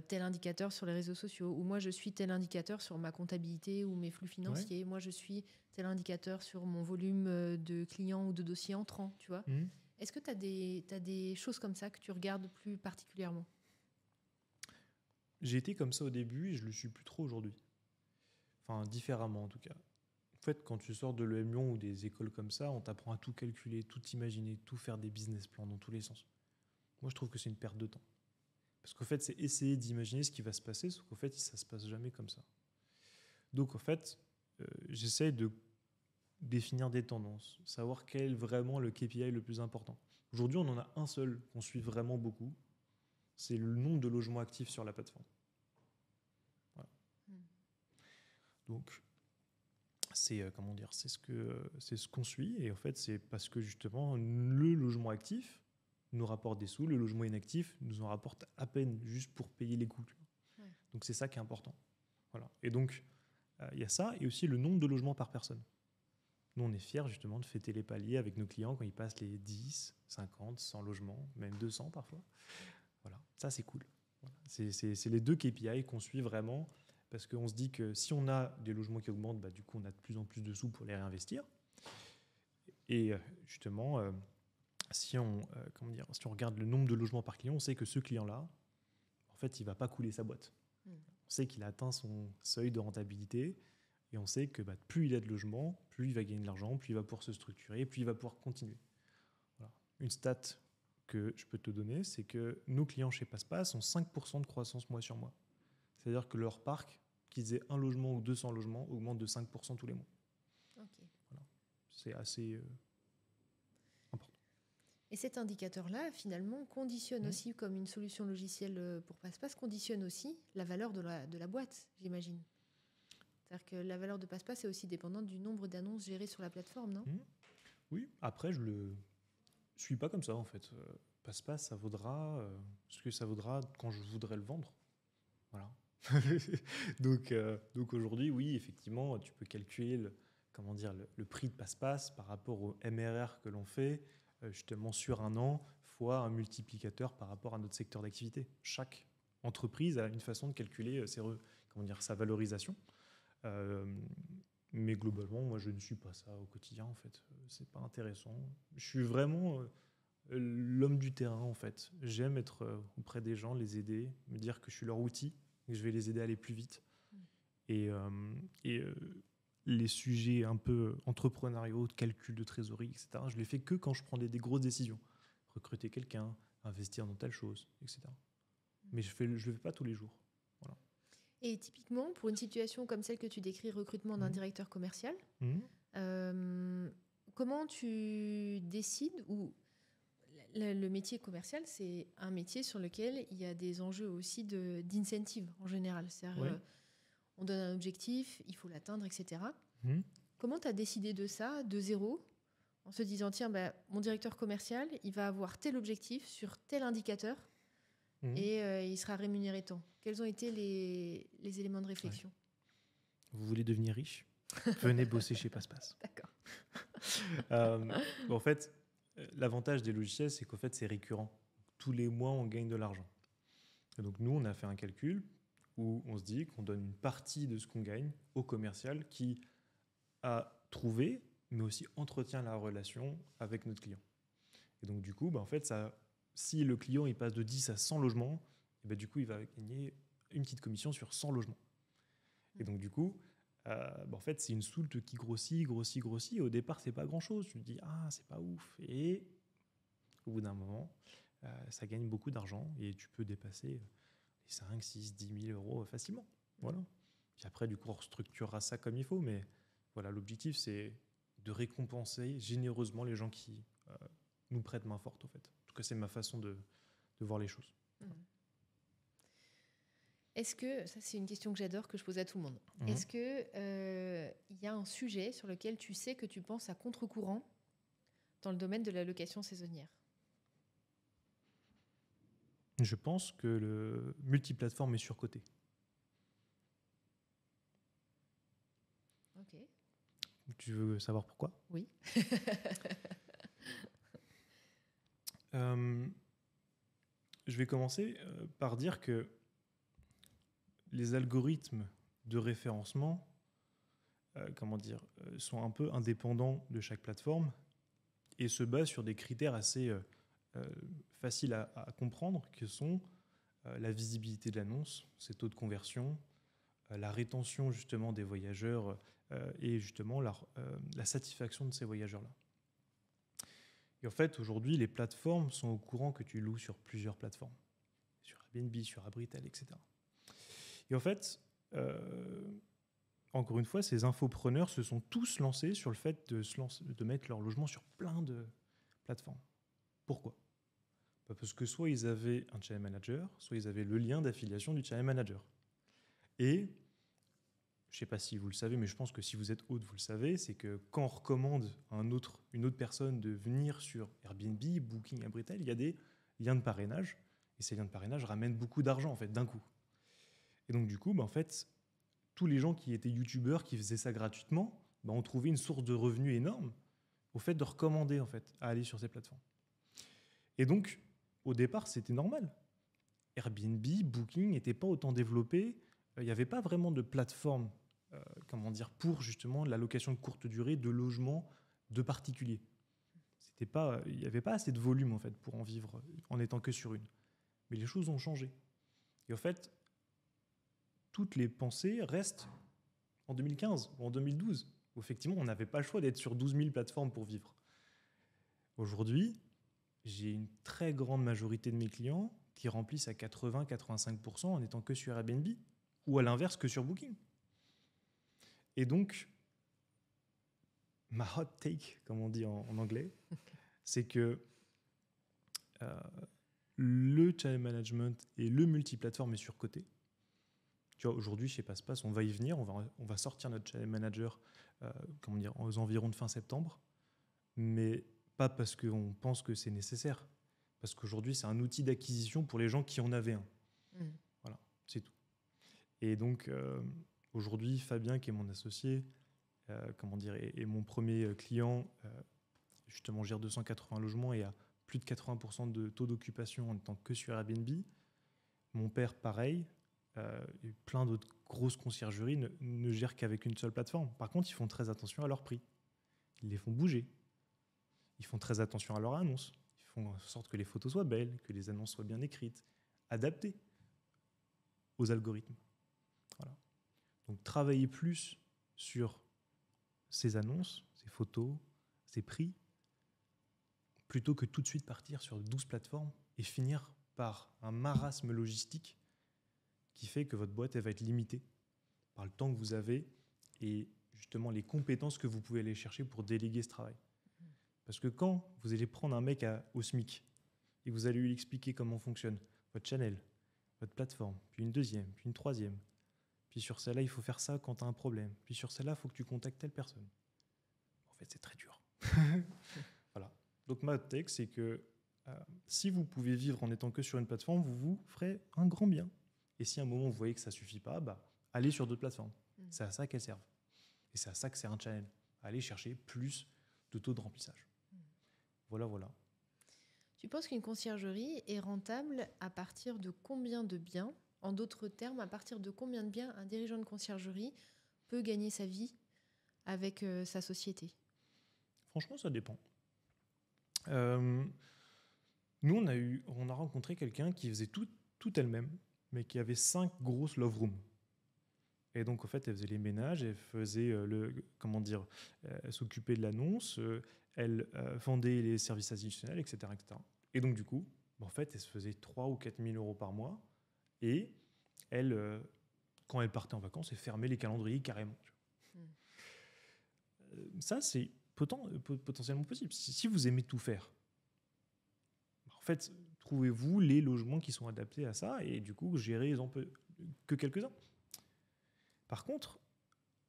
tel indicateur sur les réseaux sociaux, ou moi je suis tel indicateur sur ma comptabilité ou mes flux financiers, moi je suis tel indicateur sur mon volume de clients ou de dossiers entrants, tu vois. Est-ce que tu as des choses comme ça que tu regardes plus particulièrement? J'ai été comme ça au début et je le suis plus trop aujourd'hui. Enfin, différemment en tout cas. En fait, quand tu sors de l'EM Lyon ou des écoles comme ça, on t'apprend à tout calculer, tout imaginer, tout faire des business plans dans tous les sens. Moi, je trouve que c'est une perte de temps. Parce qu'en fait, c'est essayer d'imaginer ce qui va se passer, sauf qu'en fait, ça se passe jamais comme ça. Donc, en fait, j'essaye de définir des tendances, savoir quel est vraiment le KPI le plus important. Aujourd'hui, on en a un seul qu'on suit vraiment beaucoup, c'est le nombre de logements actifs sur la plateforme. Voilà. Donc, c'est ce qu'on suit, et en fait, c'est parce que justement, le logement actif nous rapporte des sous, le logement inactif nous en rapporte à peine juste pour payer les coûts. Donc, c'est ça qui est important. Voilà. Et donc, il y a ça, et aussi le nombre de logements par personne. Nous, on est fiers justement de fêter les paliers avec nos clients quand ils passent les 10, 50, 100 logements, même 200 parfois. Voilà, ça c'est cool. Voilà. C'est les deux KPI qu'on suit vraiment, parce qu'on se dit que si on a des logements qui augmentent, du coup on a de plus en plus de sous pour les réinvestir. Et justement, si on regarde le nombre de logements par client, on sait que ce client-là, en fait, il ne va pas couler sa boîte. On sait qu'il a atteint son seuil de rentabilité. Et on sait que plus il a de logements, plus il va gagner de l'argent, plus il va pouvoir se structurer, plus il va pouvoir continuer. Voilà. Une stat que je peux te donner, c'est que nos clients chez PassePass ont 5% de croissance mois sur mois. C'est-à-dire que leur parc, qu'ils aient un logement ou 200 logements, augmente de 5% tous les mois. Okay. Voilà. C'est assez important. Et cet indicateur-là, finalement, conditionne aussi, comme une solution logicielle pour PassePass, conditionne aussi la valeur de la boîte, j'imagine. C'est-à-dire que la valeur de PassePass est aussi dépendante du nombre d'annonces gérées sur la plateforme, non ? Oui, après, je le suis pas comme ça, en fait. PassePass, ça vaudra ce que ça vaudra quand je voudrais le vendre. Voilà. donc aujourd'hui, oui, effectivement, tu peux calculer le prix de PassePass par rapport au MRR que l'on fait, justement sur un an, fois un multiplicateur par rapport à notre secteur d'activité. Chaque entreprise a une façon de calculer sa valorisation. Mais globalement, moi, je ne suis pas ça au quotidien, en fait. C'est pas intéressant. Je suis vraiment l'homme du terrain, en fait. J'aime être auprès des gens, les aider, me dire que je suis leur outil, que je vais les aider à aller plus vite. Et les sujets un peu entrepreneuriaux, de calcul de trésorerie, etc., je les fais que quand je prends des grosses décisions. Recruter quelqu'un, investir dans telle chose, etc. Mais je le fais pas tous les jours. Voilà. Et typiquement, pour une situation comme celle que tu décris, recrutement d'un directeur commercial, comment tu décides, ou le métier commercial, c'est un métier sur lequel il y a des enjeux aussi d'incentive en général. C'est-à-dire, on donne un objectif, il faut l'atteindre, etc. comment tu as décidé de ça, de zéro, en se disant, tiens, mon directeur commercial, il va avoir tel objectif sur tel indicateur et il sera rémunéré tant. Quels ont été les éléments de réflexion? Vous voulez devenir riche? Venez bosser chez PassePasse. D'accord. En fait, l'avantage des logiciels, c'est qu'en fait, c'est récurrent. Tous les mois, on gagne de l'argent. Et donc, nous, on a fait un calcul où on se dit qu'on donne une partie de ce qu'on gagne au commercial qui a trouvé, mais aussi entretient la relation avec notre client. Et donc, du coup, en fait, si le client il passe de 10 à 100 logements, et du coup, il va gagner une petite commission sur 100 logements. Et donc, du coup, en fait, c'est une soulte qui grossit. Et au départ, c'est pas grand-chose. Tu te dis, c'est pas ouf. Et au bout d'un moment, ça gagne beaucoup d'argent et tu peux dépasser les 5, 6, 10 000 euros facilement. Voilà. Puis après, du coup, on restructurera ça comme il faut. Mais voilà, l'objectif, c'est de récompenser généreusement les gens qui nous prêtent main forte, en fait. En tout cas, c'est ma façon de voir les choses. Est-ce que, ça c'est une question que j'adore, que je pose à tout le monde, est-ce qu'il y a un sujet sur lequel tu sais que tu penses à contre-courant dans le domaine de la location saisonnière? Je pense que le multiplateforme est surcoté. Ok. Tu veux savoir pourquoi? Oui. Je vais commencer par dire que les algorithmes de référencement sont un peu indépendants de chaque plateforme et se basent sur des critères assez faciles à comprendre, que sont la visibilité de l'annonce, ses taux de conversion, la rétention justement des voyageurs et justement la satisfaction de ces voyageurs-là. Et en fait, aujourd'hui, les plateformes sont au courant que tu loues sur plusieurs plateformes, sur Airbnb, sur Abritel, etc. Et en fait, encore une fois, ces infopreneurs se sont tous lancés sur le fait de mettre leur logement sur plein de plateformes. Pourquoi? Parce que soit ils avaient un channel manager, soit ils avaient le lien d'affiliation du channel manager. Et je ne sais pas si vous le savez, mais je pense que si vous êtes hôte, vous le savez, c'est que quand on recommande à une autre personne de venir sur Airbnb, Booking, Abritel, il y a des liens de parrainage. Et ces liens de parrainage ramènent beaucoup d'argent, en fait, d'un coup. Et donc, du coup, en fait, tous les gens qui étaient youtubeurs, qui faisaient ça gratuitement, ont trouvé une source de revenus énorme au fait de recommander, en fait, à aller sur ces plateformes. Et donc, au départ, c'était normal. Airbnb, Booking n'étaient pas autant développés. Il n'y avait pas vraiment de plateforme pour justement la location de courte durée de logements de particuliers. Il n'y avait pas assez de volume en fait pour en vivre en étant que sur une. Mais les choses ont changé. Et en fait, toutes les pensées restent en 2015 ou en 2012, où effectivement on n'avait pas le choix d'être sur 12 000 plateformes pour vivre. Aujourd'hui, j'ai une très grande majorité de mes clients qui remplissent à 80-85% en étant que sur Airbnb, ou à l'inverse que sur Booking. Et donc, ma hot take, comme on dit en anglais, c'est que le channel management et le multiplateforme est surcoté. Tu vois, aujourd'hui, chez PassePasse, on va y venir, on va sortir notre channel manager aux environs de fin septembre, mais pas parce qu'on pense que c'est nécessaire, parce qu'aujourd'hui, c'est un outil d'acquisition pour les gens qui en avaient un. Voilà, c'est tout. Et donc, aujourd'hui, Fabien, qui est mon associé, et mon premier client, justement, gère 280 logements et a plus de 80% de taux d'occupation en étant que sur Airbnb. Mon père, pareil, et plein d'autres grosses conciergeries ne gèrent qu'avec une seule plateforme. Par contre, ils font très attention à leur prix. Ils les font bouger. Ils font très attention à leurs annonces. Ils font en sorte que les photos soient belles, que les annonces soient bien écrites, adaptées aux algorithmes. Voilà. Donc, travailler plus sur ces annonces, ces photos, ces prix, plutôt que tout de suite partir sur 12 plateformes et finir par un marasme logistique qui fait que votre boîte elle va être limitée par le temps que vous avez et justement les compétences que vous pouvez aller chercher pour déléguer ce travail. Parce que quand vous allez prendre un mec au SMIC et vous allez lui expliquer comment fonctionne votre channel, votre plateforme, puis une deuxième, puis une troisième, puis sur celle-là, il faut faire ça quand tu as un problème, puis sur celle-là, il faut que tu contactes telle personne. fait, c'est très dur. Voilà. Donc, ma take, c'est que si vous pouvez vivre en étant que sur une plateforme, vous vous ferez un grand bien. Et si à un moment, vous voyez que ça ne suffit pas, allez sur d'autres plateformes. C'est à ça qu'elles servent. Et c'est à ça que c'est un channel. Aller chercher plus de taux de remplissage. Voilà. Tu penses qu'une conciergerie est rentable à partir de combien de biens? En d'autres termes, à partir de combien de biens un dirigeant de conciergerie peut gagner sa vie avec sa société? Franchement, ça dépend. Nous, on a rencontré quelqu'un qui faisait tout elle-même, mais qui avait 5 grosses love rooms. Et donc, en fait, elle faisait les ménages, elle faisait elle s'occupait de l'annonce, elle vendait les services additionnels, etc., etc. Et donc, du coup, en fait, elle se faisait 3 ou 4 000 euros par mois. Et elle, quand elle partait en vacances, elle fermait les calendriers carrément. Ça, c'est potentiellement possible. Si vous aimez tout faire, en fait, trouvez-vous les logements qui sont adaptés à ça et du coup, gérez-en que quelques-uns. Par contre,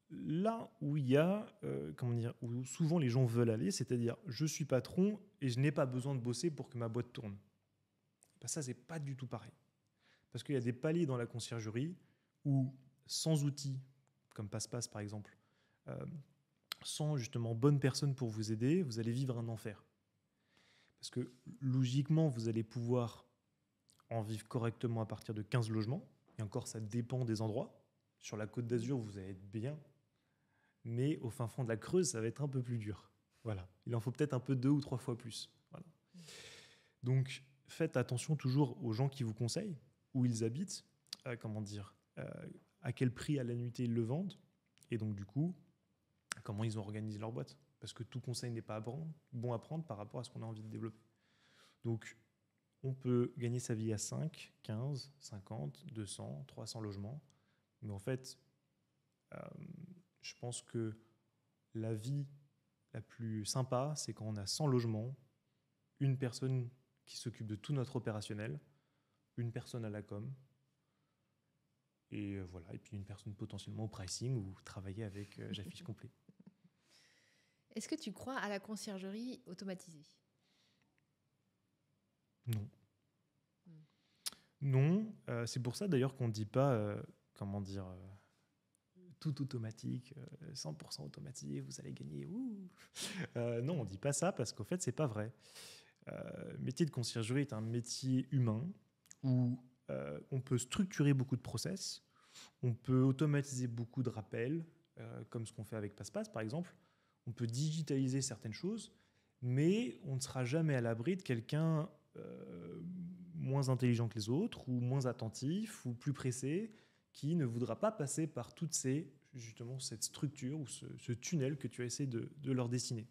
là où il y a, où souvent les gens veulent aller, c'est-à-dire je suis patron et je n'ai pas besoin de bosser pour que ma boîte tourne. Ça, c'est pas du tout pareil. Parce qu'il y a des paliers dans la conciergerie où, sans outils, comme Passe-Passe par exemple, sans justement bonne personne pour vous aider, vous allez vivre un enfer. Parce que logiquement, vous allez pouvoir en vivre correctement à partir de 15 logements. Et encore, ça dépend des endroits. Sur la Côte d'Azur, vous allez être bien. Mais au fin fond de la Creuse, ça va être un peu plus dur. Voilà. Il en faut peut-être un peu 2 ou 3 fois plus. Voilà. Donc, faites attention toujours aux gens qui vous conseillent, où ils habitent, à quel prix à la nuitée ils le vendent, et donc du coup, comment ils ont organisé leur boîte. Parce que tout conseil n'est pas bon à prendre par rapport à ce qu'on a envie de développer. Donc, on peut gagner sa vie à 5, 15, 50, 200, 300 logements. Mais en fait, je pense que la vie la plus sympa, c'est quand on a 100 logements, une personne qui s'occupe de tout notre opérationnel, une personne à la com, et voilà, et puis une personne potentiellement au pricing ou travailler avec J'affiche complet. Est-ce que tu crois à la conciergerie automatisée? Non. Non, c'est pour ça d'ailleurs qu'on ne dit pas, tout automatique, 100% automatisé, vous allez gagner. Non, on ne dit pas ça parce qu'en fait, c'est pas vrai. Le métier de conciergerie est un métier humain où on peut structurer beaucoup de process, on peut automatiser beaucoup de rappels, comme ce qu'on fait avec Passe-Passe par exemple. On peut digitaliser certaines choses, mais on ne sera jamais à l'abri de quelqu'un moins intelligent que les autres, ou moins attentif, ou plus pressé, qui ne voudra pas passer par cette structure ou ce tunnel que tu as essayé de leur dessiner.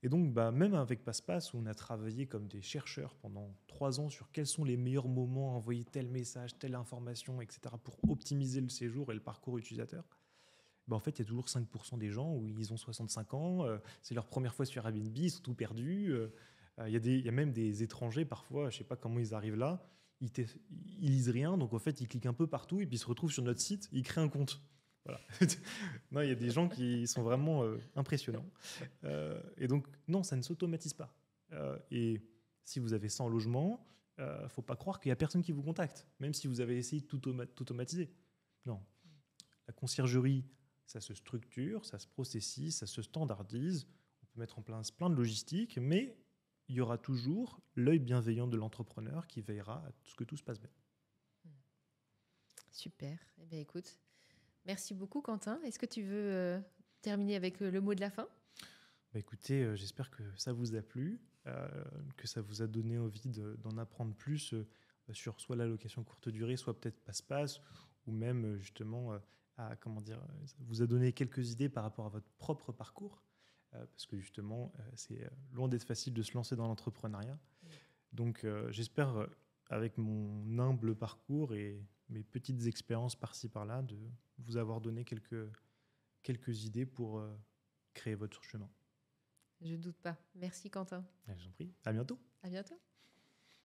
Et donc, même avec Passe-Passe, où on a travaillé comme des chercheurs pendant 3 ans sur quels sont les meilleurs moments à envoyer tel message, telle information, etc., pour optimiser le séjour et le parcours utilisateur, en fait, il y a toujours 5% des gens où ils ont 65 ans, c'est leur première fois sur Airbnb, ils sont tout perdus. Il y a même des étrangers, parfois, je ne sais pas comment ils arrivent là, ils lisent rien, donc en fait, ils cliquent un peu partout et puis ils se retrouvent sur notre site, ils créent un compte. Voilà. Non, il y a des gens qui sont vraiment impressionnants. Et donc, non, ça ne s'automatise pas. Et si vous avez 100 logements, il ne faut pas croire qu'il n'y a personne qui vous contacte, même si vous avez essayé de tout automatiser. Non. La conciergerie, ça se structure, ça se processise, ça se standardise. On peut mettre en place plein de logistique, mais il y aura toujours l'œil bienveillant de l'entrepreneur qui veillera à ce que tout se passe bien. Super. Eh bien, écoute, merci beaucoup, Quentin. Est-ce que tu veux terminer avec le mot de la fin? Écoutez, j'espère que ça vous a plu, que ça vous a donné envie d'en apprendre plus sur soit la location courte durée, soit peut-être Passe-Passe, ou même justement vous a donné quelques idées par rapport à votre propre parcours, parce que justement, c'est loin d'être facile de se lancer dans l'entrepreneuriat. Donc j'espère, avec mon humble parcours et mes petites expériences par-ci par-là, de vous avoir donné quelques idées pour créer votre chemin. Je ne doute pas. Merci, Quentin. Je vous en prie. À bientôt. À bientôt.